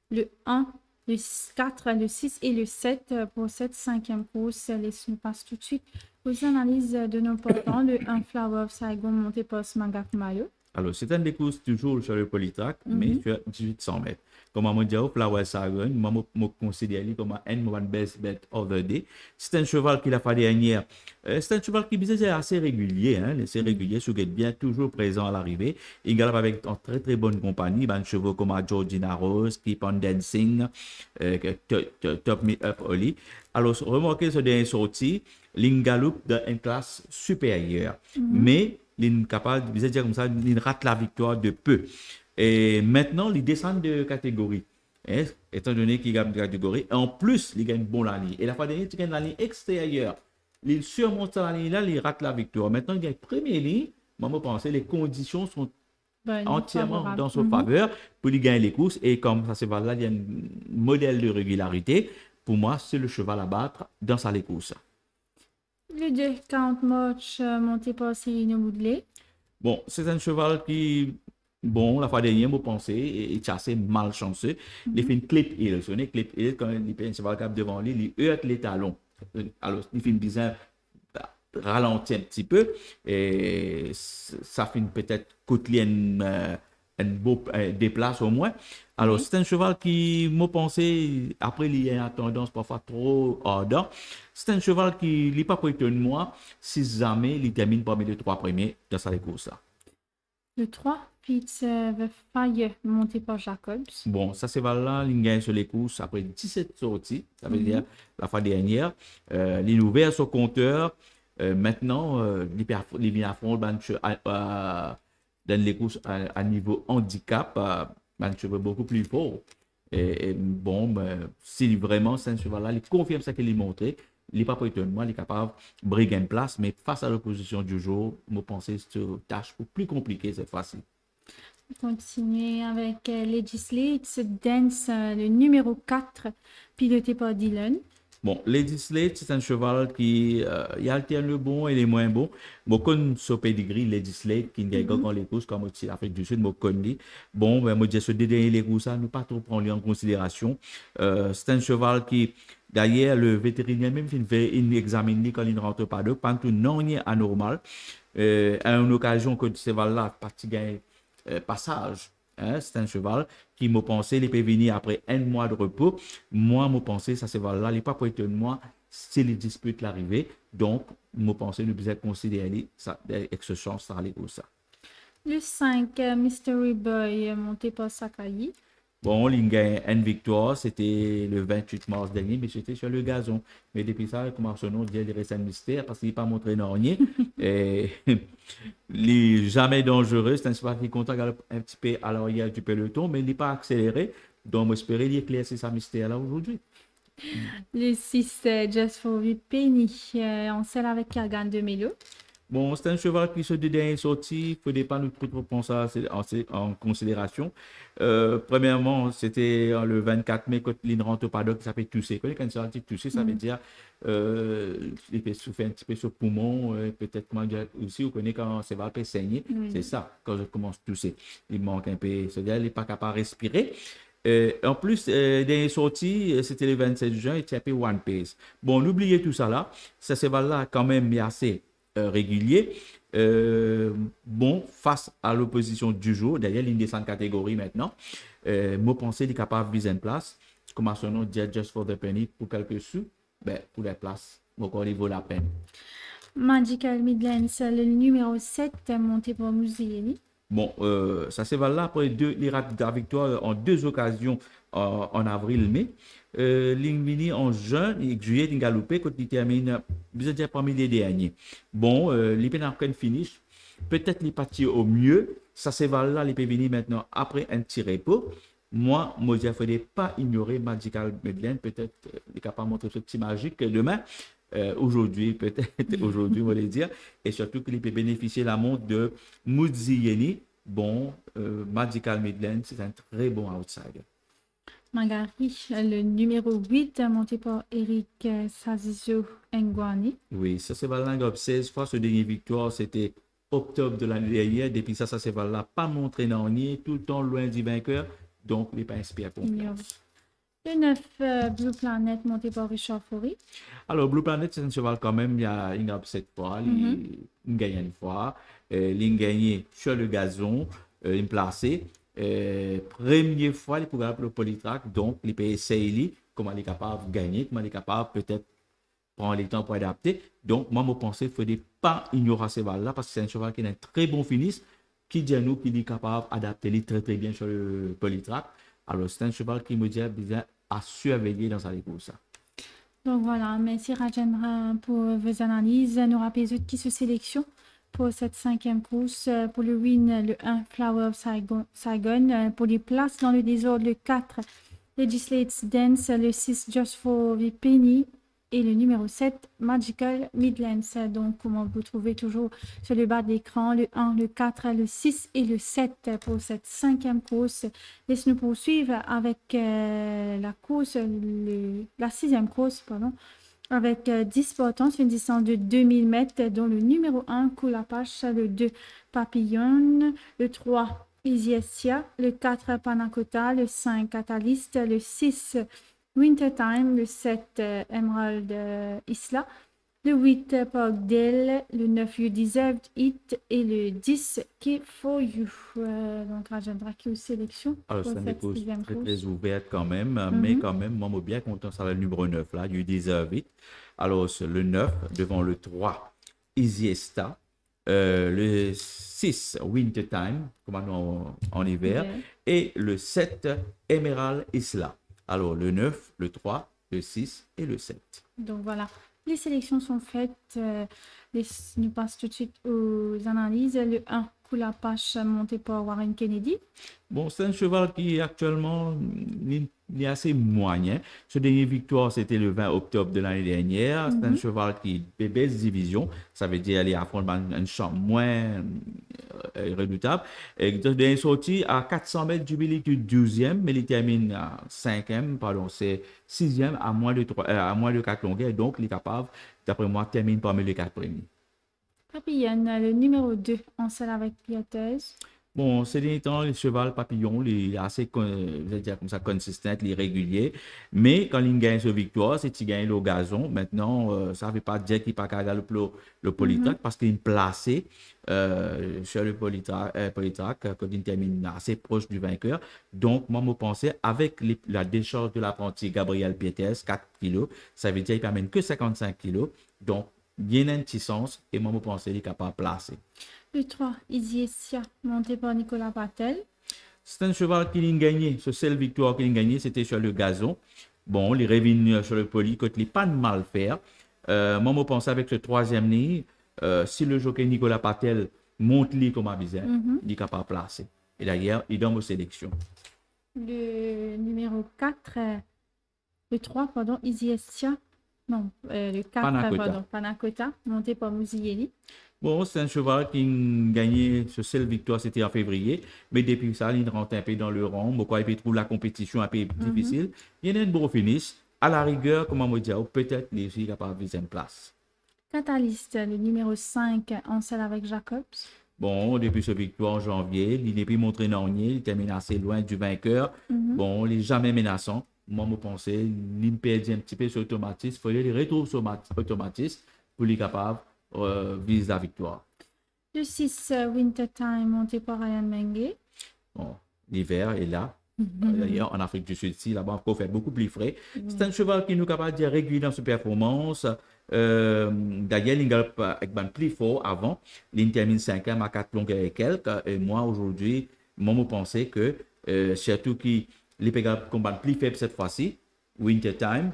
Le 1, le 4, le 6 et le 7 pour cette cinquième course. Laissez-nous passer tout de suite aux analyses de nos portants. Le 1, Flower of Saigon, monté par Smagak Mayo. Alors, c'est une des courses toujours sur le polytrack, mais sur 1800 mètres. Comme on dit, Flower Saigon, moi, je considère comme un best bet of the day. C'est un cheval qui l'a fait dernière. C'est un cheval qui est assez régulier, assez régulier, ce qui est bien toujours présent à l'arrivée. Il galope avec une très très bonne compagnie, un chevaux comme Georgina Rose, Keep on Dancing, Top Me Up Oli. Alors, remarquez ce dernier sorti, il galope dans une classe supérieure. Mais il est capable de dire comme ça, il rate la victoire de peu. Et maintenant, il descend de catégorie. Étant donné qu'il gagne de catégorie, en plus, il gagne bon la ligne. Et la fois dernière, il gagne la ligne extérieure. Il surmonte la ligne là, il rate la victoire. Maintenant, il gagne première ligne. Moi, je pense que les conditions sont entièrement dans son faveur pour lui gagner les courses. Et comme ça se va là, il y a un modèle de régularité. Pour moi, c'est le cheval à battre dans sa les courses. Le 2, Count March, monté par Cyrino Moudley. Bon, c'est un cheval qui, bon, la fois dernière, je pensais, est assez malchanceux. Il fait une clip hill. Son clip hill, quand il fait un cheval cap devant lui, il heurte les talons. Alors, il fait une bizarre ralentit un petit peu et ça fait peut-être côtelé un beau déplace au moins. Alors, c'est un cheval qui m'a pensé, après, il a tendance parfois trop ardent. C'est un cheval qui n'est pas prêté de moi si jamais il termine parmi les 3 premiers dans sa course. Le 3, Fitz the Fire, monté par Jacobs. Bon, ça c'est là, il gagne sur les courses après 17 sorties, ça veut dire la fois dernière. Il ouvert son compteur. Maintenant, il vient affronter dans les courses à niveau handicap, un cheval beaucoup plus fort. Et bon, si vraiment c'est un cheval-là, il confirme ce qu'il a montré. Il n'est pas pour étonnement, il est capable de briguer une place, mais face à l'opposition du jour, je pense que c'est une tâche plus compliquée cette fois-ci. Continuer avec Legislate Dance, le numéro 4, piloté par Dylan. Bon, Legislate, c'est un cheval qui il alterne le bon et les moins bons. Je connais ce pedigree, Legislate, qui gagne dans les courses comme aussi l'Afrique du Sud, je connais. Bon, ben, moi, je ce dernier les courses, nous pas trop prendre en considération. C'est un cheval qui, d'ailleurs, le vétérinaire même il examine quand il ne rentre pas de pantou non anormal. À une occasion que ce cheval-là, parti gagne passage. C'est un cheval qui m'a pensé, il peut venir après un mois de repos. Moi, je pensé, ça ce cheval-là, il n'est pas prêt de moi si les disputes l'arrivée. Donc, je pensé, nous devons considérer ça avec ce chance à aller pour ça. Le 5, Mystery Boy, monté par Sakai. Bon, il gagne une victoire, c'était le 28 mars dernier, mais c'était sur le gazon. Mais depuis ça, comment son nom dit, il reste un mystère parce qu'il n'est pas montré non rien. Et il n'est jamais dangereux, c'est un cheval qui compte un petit peu à l'arrière du peloton, mais il n'est pas accéléré. Donc, j'espère qu'il éclaircit sa mystère là aujourd'hui. Le 6, Just for the Penny, en selle avec Kagan de Melo. Bon, c'est un cheval qui se dernier sorti, il ne faut pas nous trop prendre ça en considération. Premièrement, c'était le 24 mai, quand il rentre au paddock, ça fait tousser. Quand il s'est tousser, ça veut dire il peut souffrir un petit peu sur le poumon, peut-être aussi, vous connaissez quand ça va saigner. C'est ça, quand je commence à tousser. Il manque un peu, c'est-à-dire il n'est pas capable de respirer. En plus, dernier sorti, c'était le 27 juin, il était One Pace. Bon, n'oubliez tout ça là, ça cheval-là quand même assez régulier. Bon, face à l'opposition du jour, d'ailleurs, il descend de catégorie maintenant. Moi, pensez qu'il est capable de viser une place. Comme son nom dit, Just for the Penny, pour quelques sous, ben, pour la place, encore il vaut la peine. Magical Midlands, le numéro 7, monté par Mouzieli. Bon, ça se va là après la victoire en 2 occasions en avril-mai. L'Ingmini en juin et juillet, il galopé quand il termine, je veux dire, parmi les derniers. Bon, il peut avoir un finish. Peut-être il partit au mieux. Ça se va là, il peut venir maintenant après un petit repos. moi, il ne faudrait pas ignorer Magical Medline. Peut-être il est capable de montrer ce petit magique demain. Aujourd'hui, peut-être aujourd'hui, on va le dire. Et surtout qu'il peut bénéficier de la montre de Mudzieni. Bon, Magical Midland, c'est un très bon outsider. Magari, le numéro 8, monté par Eric Sazizo Ngwani. Oui, ça c'est valable 16 fois. Ce dernier victoire, c'était octobre de l'année dernière. Depuis ça, ça c'est valable pas montré dans nier, tout le temps loin du vainqueur. Donc, il n'est pas inspiré pour confiance. Le 9, Blue Planet, monté par Richard Faury. Alors, Blue Planet, c'est un cheval quand même, il a 7 fois, il gagne une fois, il gagne sur le gazon, il placé. Première fois, il pourrait appeler le polytrack, donc il peut essayer comment il est capable de gagner, comment il est capable peut-être prendre le temps pour adapter. Donc, moi, je pense qu'il ne faut pas ignorer ce cheval-là parce que c'est un cheval qui a un très bon finish, qui dit à nous qu'il est capable d'adapter très très bien sur le polytrack. Alors, c'est un cheval qui me dit bien à surveiller dans sa course. Donc voilà, merci Rajendra pour vos analyses. Nous rappelons qui se sélection pour cette 5e course. Pour le win, le 1, Flower of Saigon. Pour les places dans le désordre, le 4, Legislates Dance. Le 6, Just for the Penny. Et le numéro 7, Magical Midlands. Donc, comment vous trouvez toujours sur le bas de l'écran, le 1, le 4, le 6 et le 7 pour cette 5e course. Laissez-nous poursuivre avec la course, la 6e course, pardon, avec 10 partants sur une distance de 2000 mètres, dont le numéro 1, Koulapache, le 2, Papillon, le 3, Isiesia, le 4, Panacota, le 5, Catalyst, le 6, Wintertime, le 7, Emerald Isla, le 8, Parkdale, le 9, You Deserved It et le 10, Key for You. Donc, Rajendra qui est aux sélections. Alors, c'est une course très, très ouverte quand même, mais quand même, moi, je suis bien content, c'est le numéro 9, là, You Deserve It. Alors, c'est le 9 devant le 3, Isiesta, le 6, Wintertime, comme en hiver, et le 7, Emerald Isla. Alors, le 9, le 3, le 6 et le 7. Donc, voilà. Les sélections sont faites. Nous passons tout de suite aux analyses. Le 1, Koulapache, monté par Warren Kennedy. Bon, c'est un cheval qui actuellement est assez moyen. Ce dernier victoire, c'était le 20 octobre de l'année dernière. C'est un cheval qui est baisse division. Ça veut dire qu'il affronte un champ moins redoutable. Et il est sorti à 400 mètres du milieu du 12e, mais il termine à 5e, pardon, c'est 6e à moins de 4 longueurs. Donc, il est capable, d'après moi, termine parmi les 4 premiers. Papillon, le numéro 2, en selle avec piloteuse. Bon, ces derniers temps, le cheval papillon, il est assez, je vais dire comme ça, consistant, il est régulier. Mais quand il gagne sa victoire, c'est qu'il gagne le gazon. Maintenant, ça ne veut pas dire qu'il n'a pas gagné le polytrack parce qu'il est placé sur le polytrack quand il termine assez proche du vainqueur. Donc, moi, je pensais, avec la décharge de l'apprenti Gabriel Pietes, 4 kg, ça veut dire qu'il n'amène que 55 kg. Donc, il y a un petit sens et moi, je pensais qu'il est capable de placer. Le 3, Isiesia, monté par Nicolas Patel. C'est un cheval qui a gagné. Ce seul victoire qu'il a gagné, c'était sur le gazon. Bon, il est revenu sur le poly, quand il n'est pas de mal faire. Moi, je pense avec ce 3e nid, si le jockey Nicolas Patel monte lui comme avisé, il est capable de placer. Et d'ailleurs, il est dans vos sélections. Le numéro 4, le 3, pardon, Isiesia. Non, le 4, Panacota. pardon, Panacota, monté par Muzieli. Bon, c'est un cheval qui a gagné ce seul victoire, c'était en février. Mais depuis ça, il rentre un peu dans le rang. Pourquoi il trouve la compétition un peu difficile. Il y a un beau finish. À la rigueur, comment me dire, peut-être qu'il est capable de 10e place. Catalyst, le numéro 5, en selle avec Jacobs. Bon, depuis ce victoire en janvier, il n'est plus montré Nornier, il termine assez loin du vainqueur. Bon, il n'est jamais menaçant. Moi, je pensais, il me perdit un petit peu sur automatisme. Il fallait qu'il retrouve son automatisme pour être capable vise la victoire. Le 6, Wintertime, monté par Ryan Mengue. Bon, l'hiver est là. D'ailleurs, en Afrique du Sud, là-bas, on fait beaucoup plus frais. C'est un cheval qui nous est capable de régulier dans sa performance. D'ailleurs, il gagne avec un plus fort avant. Il termine 5e à 4 longueurs et quelques. Et moi, aujourd'hui, je pensais que, surtout qu'il est combat plus faible cette fois-ci, Wintertime,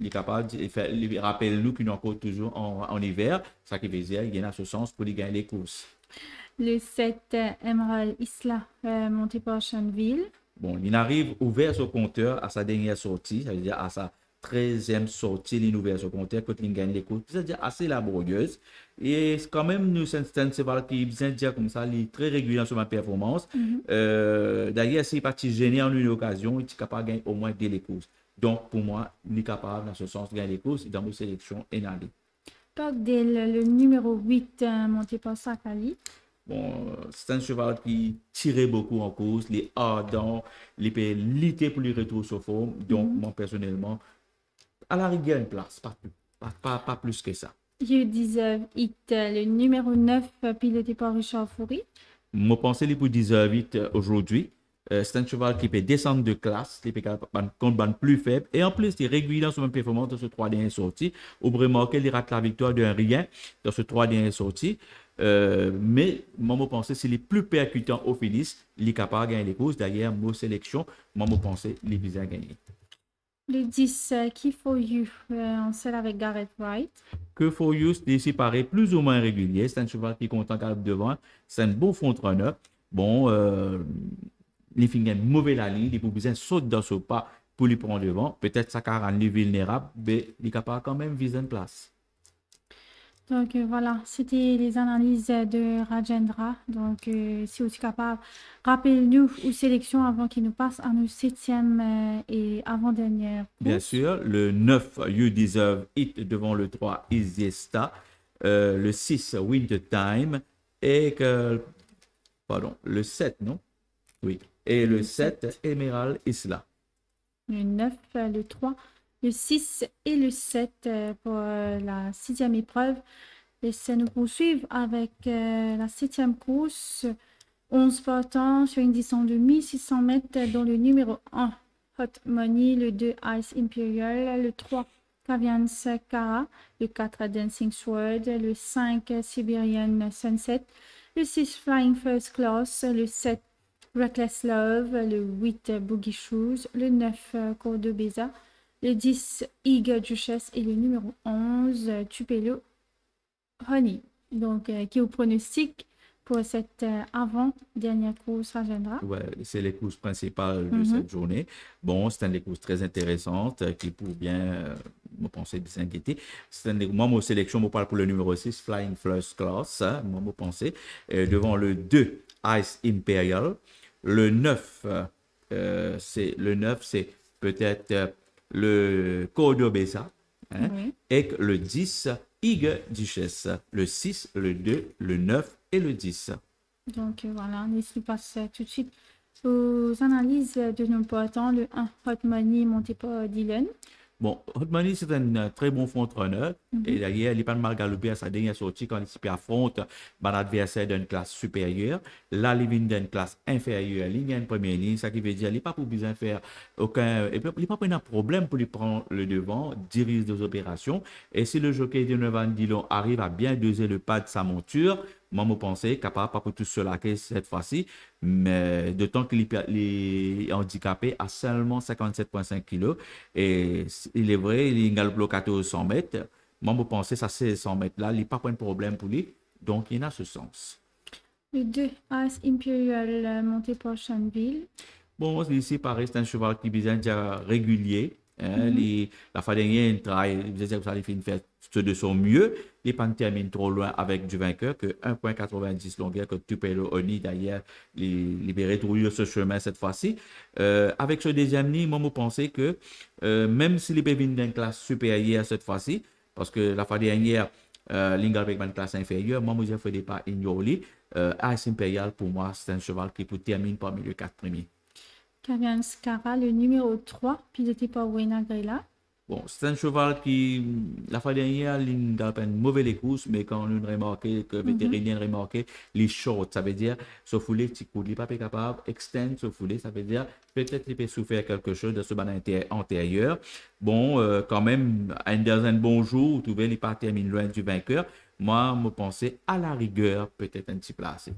il est capable de faire, rappelle-nous qu'il est encore toujours en hiver, ça qui veut dire qu'il y a ce sens pour gagner les courses. Le 7, Emerald Isla, monté par Chanville. Bon, il arrive ouvert son compteur à sa dernière sortie, c'est-à-dire à sa 13e sortie, il ouvert son compteur quand il gagne les courses, c'est-à-dire assez laborieuse. Et quand même, nous, c'est un cheval qui vient dire comme ça, il est très régulier sur ma performance. D'ailleurs, s'il est parti gêner en une occasion, il est capable de gagner au moins 2 courses. Donc, pour moi, il est capable, dans ce sens, de gagner les courses dans nos sélections et dans les. Donc, dès le numéro 8, monté par Sakali. Bon, c'est un cheval qui tirait beaucoup en course, il est ardent, il peut lutter pour les retours sur forme. Donc, moi, personnellement, à la rigueur, une place, pas plus, pas plus que ça. You Deserve It, le numéro 9, piloté par Richard Foury. Moi, pensez les pour 10h08 aujourd'hui. C'est un cheval qui peut descendre de classe, qui peut contre bande plus faible. Et en plus, il est régulier dans son performance dans ce 3 dernières sorties. Au remarquer, il rate la victoire d'un rien dans ce 3 dernières sorties. Mais moi, je pense que s'il est plus percutant au finish, il est capable de gagner les courses. D'ailleurs, mon sélection, moi, je pense qu'il est bien gagné. Le 10, Key For You, en selle avec Gareth Wright. Que For You, c'est pareil, plus ou moins régulier. C'est un cheval qui est content qu'à devant. C'est un bon front-runner. Bon, il fait une mauvaise la ligne, il peut besoin sauter dans ce pas pour lui prendre devant. Peut-être ça rend lui vulnérable, mais il est capable quand même de viser une place. Donc voilà, c'était les analyses de Rajendra. Donc si vous êtes capable, rappelez-nous aux sélections avant qu'il nous passe à nos 7e et avant-dernière. Bien sûr, le 9, You Deserve It devant le 3, Isiesta. Le 6, Winter Time. Et pardon, le 7, non? Oui. Et le 7, Emerald Isla. Le 9, le 3, le 6 et le 7 pour la 6e épreuve. Et nous poursuivre avec la 7e course, 11 partants sur une distance de 1600 mètres, dont le numéro 1, Hot Money, le 2, Ice Imperial, le 3, Kavian Sakara, le 4, Dancing Sword, le 5, Siberian Sunset, le 6, Flying First Class, le 7, Reckless Love, le 8, Boogie Shoes, le 9, Cordobesa, le 10, Eager Duchess et le numéro 11, Tupelo Honey. Donc, qui est au pronostic pour cette avant-dernière course Rajendra? Ouais, c'est les courses principales de cette journée. Bon, c'est une des courses très intéressantes qui pour bien, me penser, de s'inquiéter. Moi, mon sélection, je parle pour le numéro 6, Flying First Class, hein, moi, je pensais. Devant le 2, Ice Imperial. Le 9, c'est peut-être le Cordobesa. Hein, Oui. Et le 10, Eager Duchess. Le 6, le 2, le 9 et le 10. Donc, voilà, on passe tout de suite aux analyses de nos partants. Le 1, Hot Money, monté par Dylan. Bon, Hot Money, c'est un très bon front-runner. Et d'ailleurs, il n'est pas mal galopé à sa dernière sortie quand il affronte un adversaire d'une classe supérieure. Là, il vient d'une classe inférieure. Il y a une première ligne, ça qui veut dire qu'il n'est pas pour besoin de faire aucun. Il n'est pas un problème pour lui prendre le devant, diriger des opérations. Et si le jockey de Van Dillon arrive à bien doser le pas de sa monture, moi, je pensais capable, pas pour tout cela cette fois-ci, mais d'autant qu'il est handicapé à seulement 57,5 kg. Et il est vrai, il galope le 1400 mètres. Moi, je pensais ça, c'est 100 mètres là, il n'y a pas de problème pour lui. Donc, il a ce sens. Le 2, Ice Imperial, monté par Shanville. Bon, ici, pareil, c'est un cheval qui est bien déjà régulier. Hein, la fois dernière, il travaille, il fait ce de son mieux. Il ne termine trop loin avec du vainqueur que 1,90 longueur que Tupelo Oni d'ailleurs libéré trouver ce chemin cette fois-ci. Avec ce deuxième ligne, moi, je pensais que même s'il est venu d'une classe supérieure cette fois-ci, parce que la fois dernière, Lingal avec une classe inférieure, moi, je ne faisais pas ignorer. Ice Imperial, pour moi, c'est un cheval qui peut terminer parmi les 4 premiers. Kavian Skara, le numéro 3, piloté par Wayna Grella. Bon, c'est un cheval qui, la fois dernière, il a une mauvaise course, mais quand on a remarqué, que le vétérinaire a remarqué, les short, ça veut dire, ce foulé, petit coup, il n'est pas capable, extend ce foulé, ça veut dire, peut-être qu'il peut souffrir quelque chose de ce ban antérieur. Bon, quand même, dans un bon jour, vous trouvez, il pas termine loin du vainqueur. Moi, je pensais à la rigueur, peut-être un petit placé.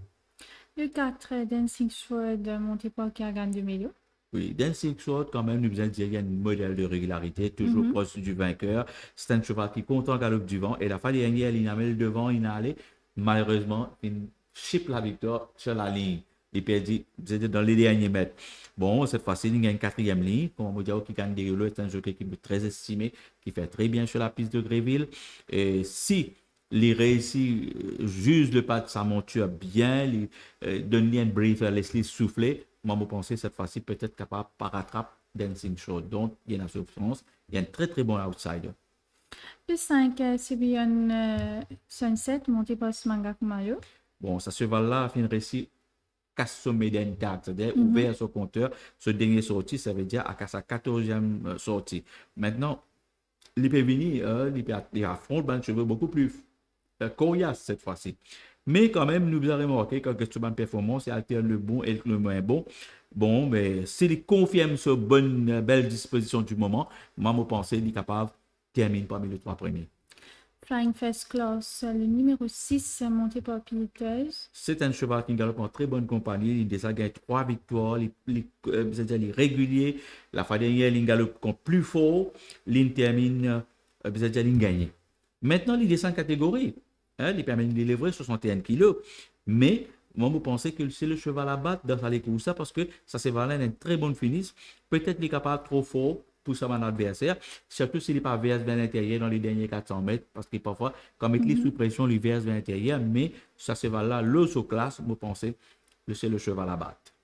Le 4, Dancing Sword, monté par Kagan de Melo. Oui, Dancing Sword, quand même, nous besoin de dire qu'il y a un modèle de régularité, toujours proche du vainqueur. C'est un cheval qui compte en galop du vent. Et la fois dernière, il a mis le devant, il a allé. Malheureusement, il chip la victoire sur la ligne. il perdit dans les derniers mètres. Bon, cette fois-ci, il gagne quatrième ligne. Comme on dit, qui gagne des relots, est un jockey qui est très estimé, qui fait très bien sur la piste de Gréville. Et si il réussit, juge le pas de sa monture bien, donne un brief à Leslie souffler, moi, je pense cette fois-ci peut-être capable par rattrape Dancing Show. Donc, il y a une souffrance. Il y a un très, très bon outsider. Le 5, Sibian Sunset, monté par Smangak Mayo. Bon, ça cheval-là a fait un récit casse sommet d'intact, c'est-à-dire ouvert son compteur. Ce dernier sorti, ça veut dire à sa 14e sortie. Maintenant, il peut venir, il affronte un cheveu beaucoup plus coriace cette fois-ci. Mais quand même, nous avons remarqué que question de performance, il alterne le bon et le moins bon. Bon, mais s'il confirme ce bonne, belle disposition du moment, moi, je pense qu'il est capable de terminer parmi les 3 premiers. Flying First Class, le numéro 6, monté par Pileteuse. C'est un cheval qui galope en très bonne compagnie. Il a déjà gagné 3 victoires. Il est régulier. La fois dernière, il galope plus fort. Il termine, il gagne. Maintenant, il descend en catégorie. Il permet de délivrer 61 kilos. Mais, moi, je pense que c'est le cheval à battre dans les courses parce que ça c'est vraiment une très bonne finish. Peut-être qu'il est capable trop fort pour son adversaire, surtout s'il n'est pas verse vers l'intérieur dans les derniers 400 mètres, parce que parfois, quand il est sous pression, il verse vers l'intérieur, mais ça cheval-là, le sous-classe, je pense que c'est le cheval à battre.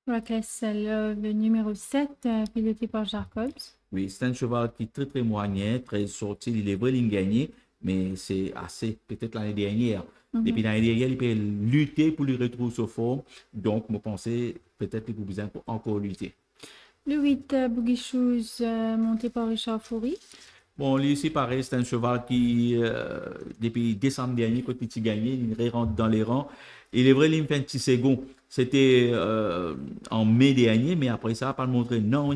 Reckless Love, le numéro 7, piloté par Jacobs. Oui, c'est un cheval qui est très très moyen, très sorti, il est vrai, il gagne, mais c'est assez, peut-être l'année dernière. Et puis l'année dernière, il peut lutter pour lui retrouver sa forme, donc je pense peut-être qu'il a besoin pour encore lutter. Le 8, Boogie Shoes, monté par Richard Foury. Bon, lui aussi, pareil, c'est un cheval qui, depuis décembre dernier, quand il a gagné, il rentre dans les rangs. Il est vrai, il fait un petit second. C'était en mai dernier, mais après ça, pas le montrer non.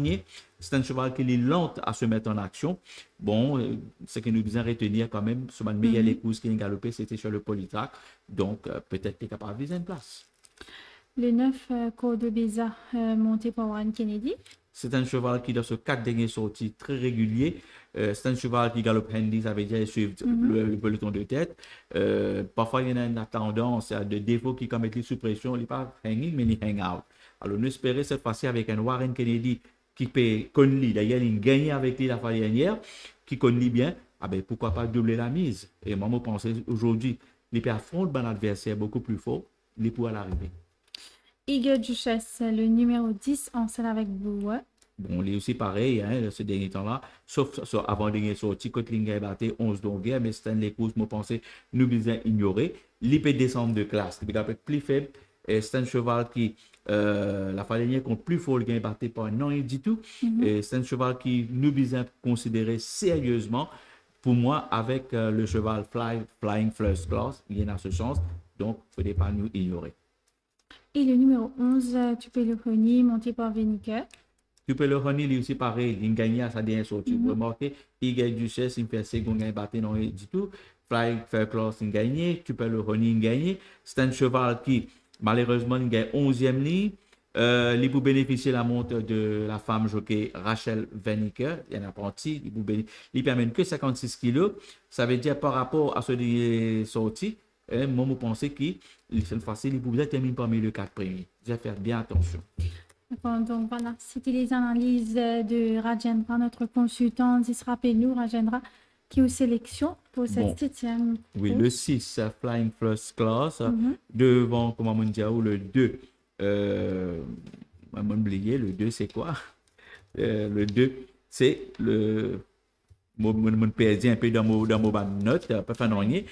C'est un cheval qui est lent à se mettre en action. Bon, ce que nous devons retenir quand même, ce meilleur les courses qui a galopé, c'était sur le Polytrack. Donc, peut-être qu'il est capable de viser une place. Le 9, Cordobesa, monté par Warren Kennedy. C'est un cheval qui, dans ce 4 derniers sorties, très régulier. C'est un cheval qui galope handy, ça veut dire suivre le peloton de tête. Parfois, il y a une tendance à des défauts qui, comme il est sous pression, il n'est pas hanging, mais il hang out. Alors, nous espérons cette fois-ci avec un Warren Kennedy qui peut connaître. D'ailleurs, il a gagné avec lui la fois dernière, qui connaît bien. Ah ben, pourquoi pas doubler la mise? Et moi, je pense aujourd'hui, il peut affronter un adversaire beaucoup plus fort, il pourra l'arriver. Eagle Duchesse, le numéro 10, en selle avec Boua. Bon, il est aussi pareil, hein, ce dernier temps-là, sauf avant dernier sorti, quand il a battu 11 d'Onguerre, mais c'est les courses, je pense, nous devons ignorer. Il peut descendre de classe, il est plus faible. C'est un cheval qui, la fois dernière, compte plus fort, il a battu par un an et du tout. C'est un cheval qui nous devons considérer sérieusement. Pour moi, avec le cheval Flying First Class, il y a ce chance, donc il ne faut pas nous ignorer. Et le numéro 11, Tupelo-Honey, monté par Veniker. Tupelo-Honey, il est aussi pareil, il gagne à sa dernière sortie. Vous remarquez, il gagne du chess, il fait second, il battu non du tout. Flying First Class, il gagne. Tupelo-Honey, il gagne. C'est un cheval qui, malheureusement, il gagne 11e ligne. Il peut bénéficier de la montre de la femme jockey Rachel Veniker, il y a un apprenti, il permet que 56 kilos. Ça veut dire par rapport à ce qui est sorti, moi, je pense qu'il est facile, il pouvait terminer parmi les 4 premiers. Je vais faire bien attention. D'accord, donc voilà, c'était les analyses de Rajendra, notre consultant. Rappelez-nous, Rajendra, qui est aux sélections pour cette 7e. Oui, le 6, Flying First Class, devant, comment on dit, le 2. On m'a oublié, le 2, c'est quoi? Le 2, c'est le. Je perds un peu dans mon note, pas faire rien.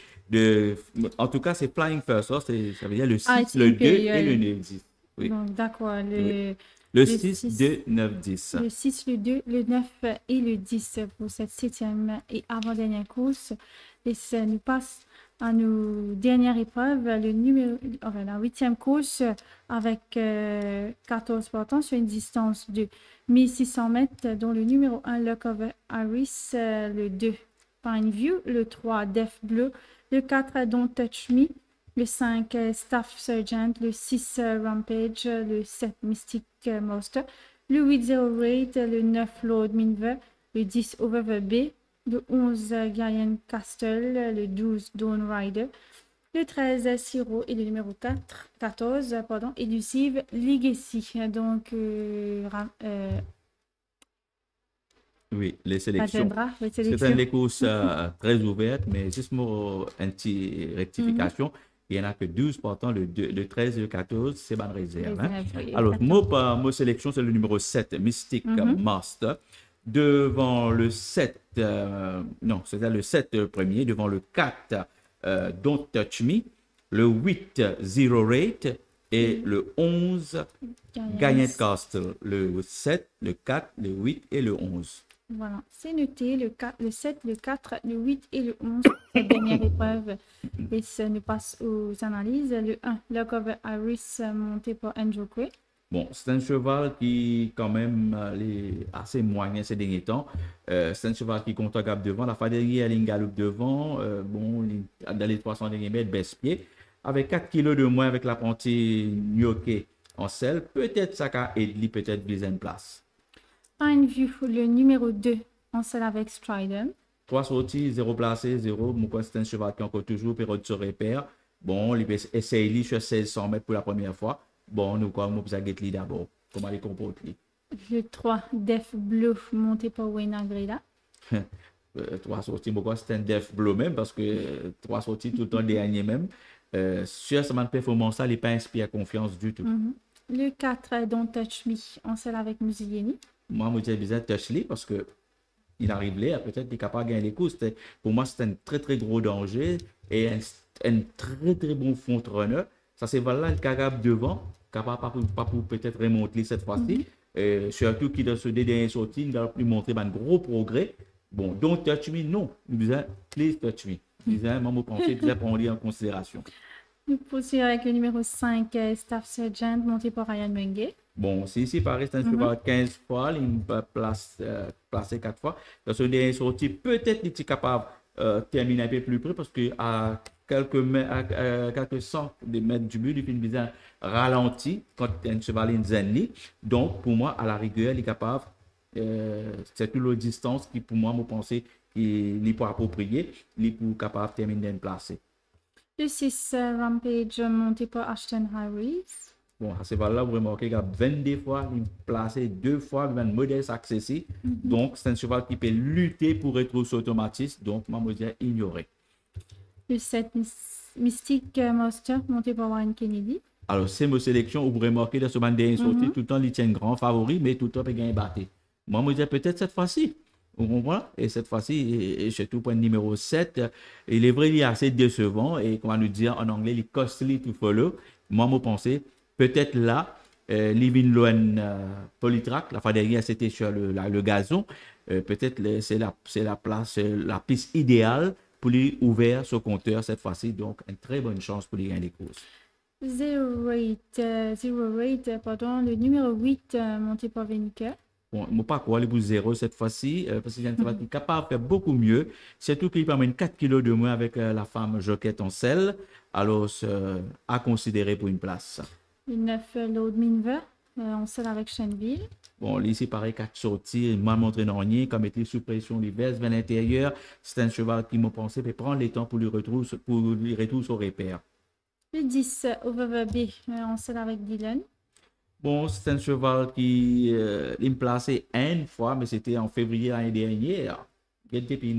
En tout cas, c'est Flying First, ça veut dire le 6, le 2 et le 9, 10. Oui. Donc, d'accord. Le 6, 2, 9, 10. Le 6, le 2, le 9 et le 10 pour cette 7e et avant-dernière course. Et ça nous passe à nos dernières épreuves, la 8e course avec 14 partants sur une distance de 1600 mètres, dont le numéro 1, Luck of Harris, le 2, Pineview, le 3, Death Blue, le 4, Don't Touch Me, le 5, Staff Sergeant, le 6, Rampage, le 7, Mystic Monster, le 8, Zero Rate, le 9, Lord Minver, le 10, Over the Bay, le 11, Garian Castle, le 12, Dawn Rider, Le 13, Siro et le numéro 14, pardon, Elusive Legacy. Donc, Oui, les sélections. Rajendra, les C'est sélections. des courses très ouvertes, mais juste pour une petite rectification, il n'y en a que 12 portant le 13 et le 14, c'est bonne réserve. Hein. Réserve, oui, Alors, exactement. ma sélection, c'est le numéro 7, Mystic Mhm. Master. Devant le 7, non, c'était le 7 premier, devant le 4, Don't Touch Me, le 8, Zero Rate, et le 11, Giant Gagnance. Castle. Le 7, le 4, le 8 et le 11. Voilà, c'est noté. Le 4, le 7, le 4, le 8 et le 11. Cette dernière épreuve. Et ça nous passe aux analyses. Le 1, Locover Iris, monté par Andrew Gray. Bon, c'est un cheval qui, quand même, est assez moyen ces derniers temps. C'est un cheval qui compte à gap devant. La fois dernière, il galope devant. Bon, dans les 300 derniers mètres, baisse-pied. Avec 4 kilos de moins avec l'apprenti Nyoke en selle, peut-être ça a aidé, peut-être viser une place. Pineview, le numéro 2, en selle avec Strident. 3 sorties, 0 placé, 0. Mon c'est un cheval qui encore toujours période de se repère. Bon, il essaye sur 1600 mètres pour la première fois. Bon, nous, comme nous, avons d'abord. Comment il comporte lui? Le 3, Def Blue, monté par Wayne Agreda. 3 sorties, pourquoi c'est un def bleu même, parce que 3 sorties tout le temps dernier même. Sur cette performance, ça n'est pas inspiré confiance du tout. Le 4, Don't Touch Me, en selle avec Musieni. Moi, je disais bizarre touch lui parce que il arrive là, peut-être qu'il est capable de gagner les courses. Pour moi, c'est un très très gros danger et un très très bon front runner. Ça, c'est voilà le capable devant, capable pas pour peut-être remonter cette fois-ci. Surtout qu'il dans ce dernier sortie, il a pu montrer un gros progrès. Bon, don't touch me, non. Il disait, please touch me. Il disait, moi, je pensais, il disait, prendre en considération. Nous poursuivons avec le numéro 5, Staff Sergeant, monté par Ryan Menge. Bon, si ici, Paris, c'est un cheval 15 fois, il peut placer 4 fois. Dans ce dernier sortie, peut-être il est capable de terminer un peu plus près parce qu'à quelques cent de mètres du but, il finit bien ralenti quand un cheval est zenni. Donc, pour moi, à la rigueur, il est capable, c'est toute la distance qui, pour moi, me pensais qu'il est pour approprier, il est pour capable de terminer de placer. Le 6, Rampage, monté par Ashton Harris. Bon, à ce cheval-là, vous remarquez qu'il y a 22 fois, il est placé 2 fois, il a une modeste accessible. Donc, c'est un cheval qui peut lutter pour retrouver son automatisme. Donc, moi, je dirais ignorer. Le 7, Mystic Monster, monté par Warren Kennedy. Alors, c'est ma sélection où vous remarquez dans ce dernier sortie, tout le temps, il tient un grand favori, mais tout le temps, il peut gagner battre. Moi, je dirais peut-être cette fois-ci. Vous comprenez? Et cette fois-ci, et surtout point numéro 7, il est vrai, il est assez décevant et comment nous dire en anglais, il est costly to follow. Moi, je pensais, peut-être là, Living Loan Polytrack, la fois dernière, c'était sur le gazon. Peut-être c'est la place, la piste idéale pour lui ouvrir ce compteur cette fois-ci. Donc, une très bonne chance pour lui gagner les courses. Zero Rate, pardon, le numéro 8, monté par Veniker. Bon, je ne pas croire pour 0 cette fois-ci, parce qu'il est capable de faire beaucoup mieux. Surtout qu'il amène 4 kilos de moins avec la femme Joquette en selle. Alors, à considérer pour une place. Le 9, Lord Minver, en selle avec Shenville. Bon, ici, pareil, 4 sorties, mal montré dans rien, comme était sous pression, il verse vers l'intérieur. C'est un cheval qui m'a pensé peut prendre le temps pour lui retrouver son repère. Le 10, Overby, en selle avec Dylan. Bon, c'est un cheval qui il me plaçait une fois, mais c'était en février l'année dernière. Depuis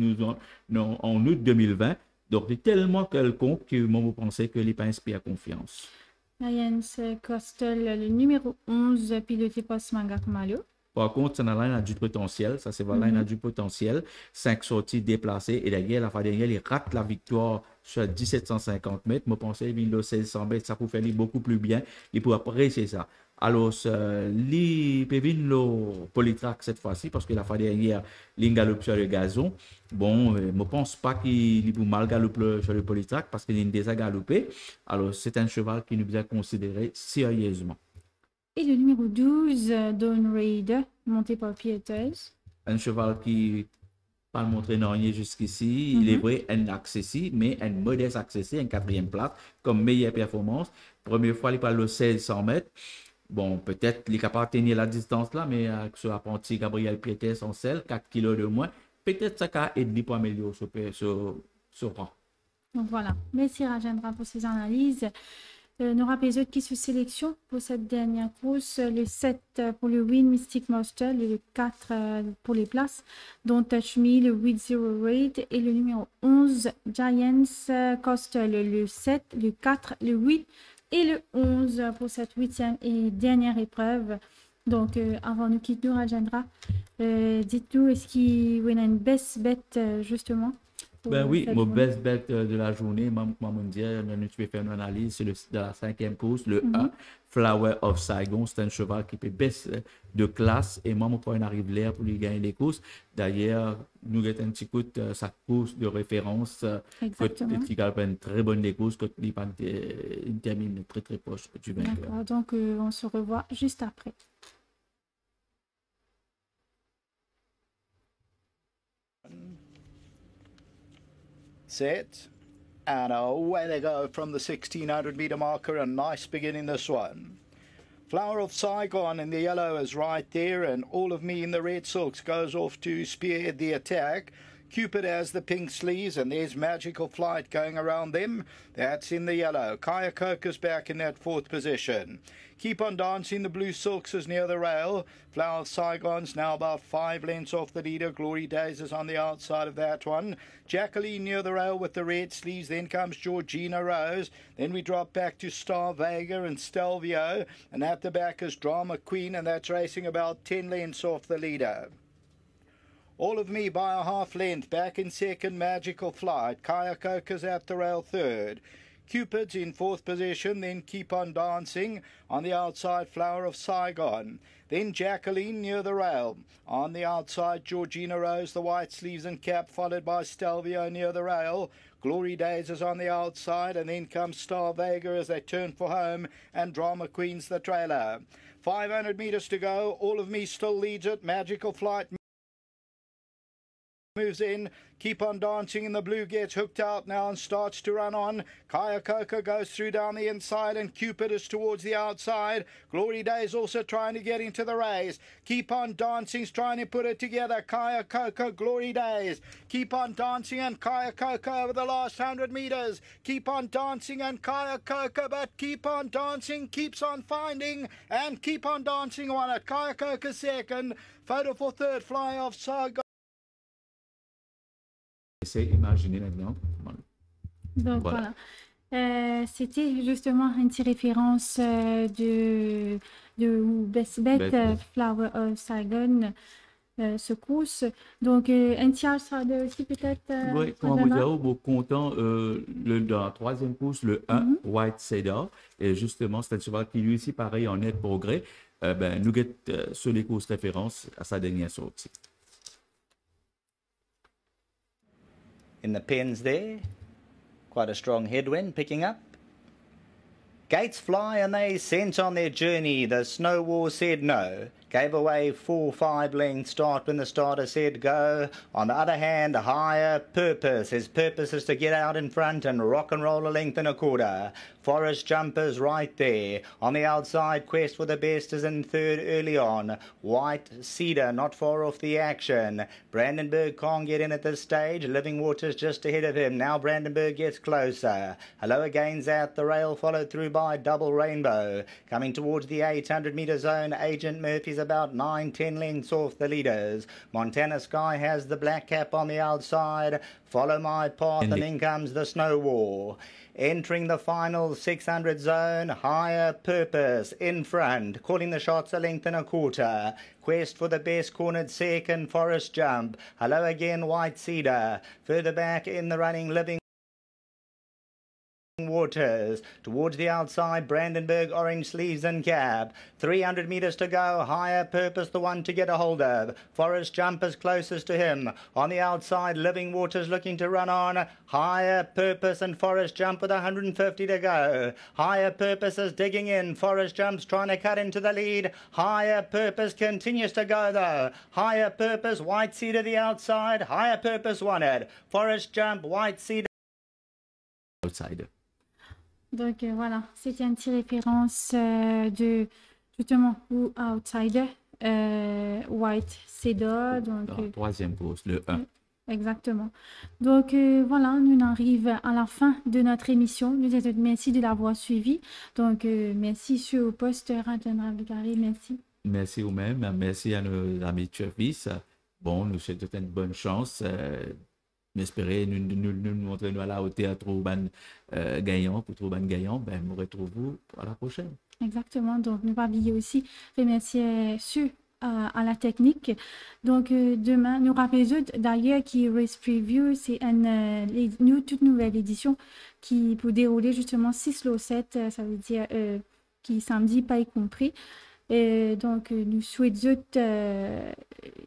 en août 2020. Donc, il est tellement quelconque que moi, je pensais que il n'est pas inspiré confiance. Ryan Costel, le numéro 11, piloté par Smagak Malo. Par contre, il a du potentiel. Ça, c'est voilà, il a du potentiel. 5 sorties déplacées. Et d'ailleurs, la fois dernière, il rate la victoire sur 1750 mètres. Je pensais qu'il a 1600 mètres. Ça peut faire beaucoup plus bien. Il peut apprécier ça. Alors, il peut venir le polytrack cette fois-ci parce que la fois dernière, il galope sur le gazon. Bon, je ne pense pas qu'il peut mal galoper sur le polytrack parce qu'il est déjà galopé. Alors, c'est un cheval qui nous a considéré sérieusement. Et le numéro 12, Dawn Raider, monté par Pieters. Un cheval qui pas le montrer non rien jusqu'ici. Il est vrai, un accessible, mais un modeste accessible, une 4e place, comme meilleure performance. Première fois, il parle de 1600 mètres. Bon, peut-être qu'il est capable de tenir la distance là, mais avec ce apprenti Gabriel Pieters en selle, 4 kilos de moins, peut-être ça va aider pour améliorer ce rang. Donc voilà, merci Rajendra pour ces analyses. Nora Pézot qui se sélectionne pour cette dernière course, le 7 pour le win Mystic Monster, le 4 pour les places, dont Touch Me, le 8 Zero Raid et le numéro 11 Giants Coastal, le 7, le 4, le 8 et le 11 pour cette 8e et dernière épreuve. Donc avant de quitter Rajendra, dites-nous, est-ce qu'il y a une best bet justement? Ben oui, mon best bet de la journée, moi, me dire, tu peux faire une analyse, c'est de la 5e course, le 1, Flower of Saigon, c'est un cheval qui peut baisse de classe, et moi, mon arrive l'air pour lui gagner les courses. D'ailleurs, nous avons un petit coup de sa course de référence, qui a une très bonne des courses, quand il termine très très proche du vainqueur. D'accord, donc on se revoit juste après. Set, and away they go from the 1600-meter marker. A nice beginning, this one. Flower of Saigon in the yellow is right there, and All of Me in the red silks goes off to spearhead the attack. Cupid has the pink sleeves, and there's Magical Flight going around them. That's in the yellow. Kaya Coker's back in that 4th position. Keep on Dancing, the blue silks is near the rail. Flower of Saigon's now about 5 lengths off the leader. Glory Days is on the outside of that one. Jacqueline near the rail with the red sleeves. Then comes Georgina Rose. Then we drop back to Star Vega and Stelvio. And at the back is Drama Queen, and that's racing about 10 lengths off the leader. All of Me by a half length. Back in second, Magical Flight. Kaya Coker's at the rail third. Cupid's in 4th position, then Keep on Dancing. On the outside, Flower of Saigon. Then Jacqueline near the rail. On the outside, Georgina Rose, the white sleeves and cap, followed by Stelvio near the rail. Glory Days is on the outside, and then comes Star Vega as they turn for home, and Drama Queen's the trailer. 500 metres to go. All of Me still leads it. Magical Flight moves in. Keep on Dancing in the blue gets hooked out now and starts to run on. Kaya Coker goes through down the inside, and Cupid is towards the outside. Glory Days also trying to get into the race. Keep on Dancing's trying to put it together. Kaya Coker, Glory Days. Keep on Dancing and Kaya Coker over the last 100 metres. Keep on Dancing and Kaya Coker, but Keep on Dancing keeps on finding, and Keep on Dancing won it. Kaya Coker second. Photo for third, Fly Off Saigon. Imaginer maintenant. Donc voilà. C'était justement une petite référence de Best Bet, Flower of Saigon, secousse. Donc, un tiers sera de aussi peut-être. Oui, comment vous dire, au content, dans la 3e course, le 1, White Cedar. Et justement, c'est un cheval qui lui aussi, pareil, en net progrès. Nous guette sur les courses références à sa dernière sortie. In the pens there, quite a strong headwind picking up. Gates fly and they sent on their journey. The Snow War said no. Gave away 4-5 length start when the starter said go. On the other hand, Higher Purpose. His purpose is to get out in front and rock and roll a length and a quarter. Forest Jumpers right there. On the outside, Quest for the Best is in third early on. White Cedar not far off the action. Brandenburg can't get in at this stage. Living Waters just ahead of him. Now Brandenburg gets closer. Hello Again's at the rail, followed through by Double Rainbow. Coming towards the 800 metre zone, Agent Murphy's about 9-10 lengths off the leaders. Montana Sky has the black cap on the outside. Follow My Path, and then comes the Snow War. Entering the final 600 zone, Higher Purpose in front, calling the shots a length and a quarter. Quest for the Best cornered second, Forest Jump. Hello Again, White Cedar. Further back in the running, Living Waters. Towards the outside, Brandenburg, Orange Sleeves and Cap. 300 metres to go. Higher Purpose, the one to get a hold of. Forest Jump is closest to him. On the outside, Living Waters looking to run on. Higher Purpose and Forest Jump with 150 to go. Higher Purpose is digging in. Forest Jump's trying to cut into the lead. Higher Purpose continues to go though. Higher Purpose, White Cedar the outside. Higher Purpose won it. Forest Jump, White Cedar. Outsider. Donc voilà, c'était une petite référence de justement ou Outsider, White Cedar. Donc, la 3e course, le 1. Exactement. Donc voilà, nous arrivons à la fin de notre émission. Nous vous merci de l'avoir suivi. Donc merci sur le poste Radio Abdulkarim, merci. Merci vous-même, merci à nos amis de service. Bon, nous souhaitons une bonne chance. J'espère nous montrer nous à la hauteur pour ban gagnant, pour trouver ban gagnant. Ben, nous retrouvons à la prochaine. Exactement. Donc, nous pas oublier aussi remercier ceux à la technique. Donc, demain, nous rappelons d'ailleurs qui Race Preview, c'est une toute nouvelle édition qui peut dérouler justement 6 le 7, ça veut dire qui samedi, pas y compris. Et donc, nous souhaitons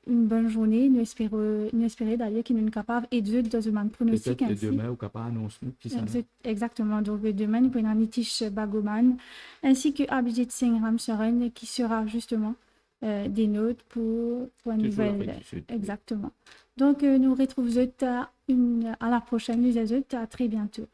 une bonne journée. Nous espérons d'ailleurs qu'il nous capable et de dans un pronostic ainsi. Peut-être demain, ou capable annonce nous qui ça. Exactement. Donc, demain, nous prenons Nitish Bagoman ainsi que Abhijit Singh Ramcharan qui sera justement des notes pour une nouvelle. Exactement. Donc, nous retrouvons à la prochaine. Nous à très bientôt.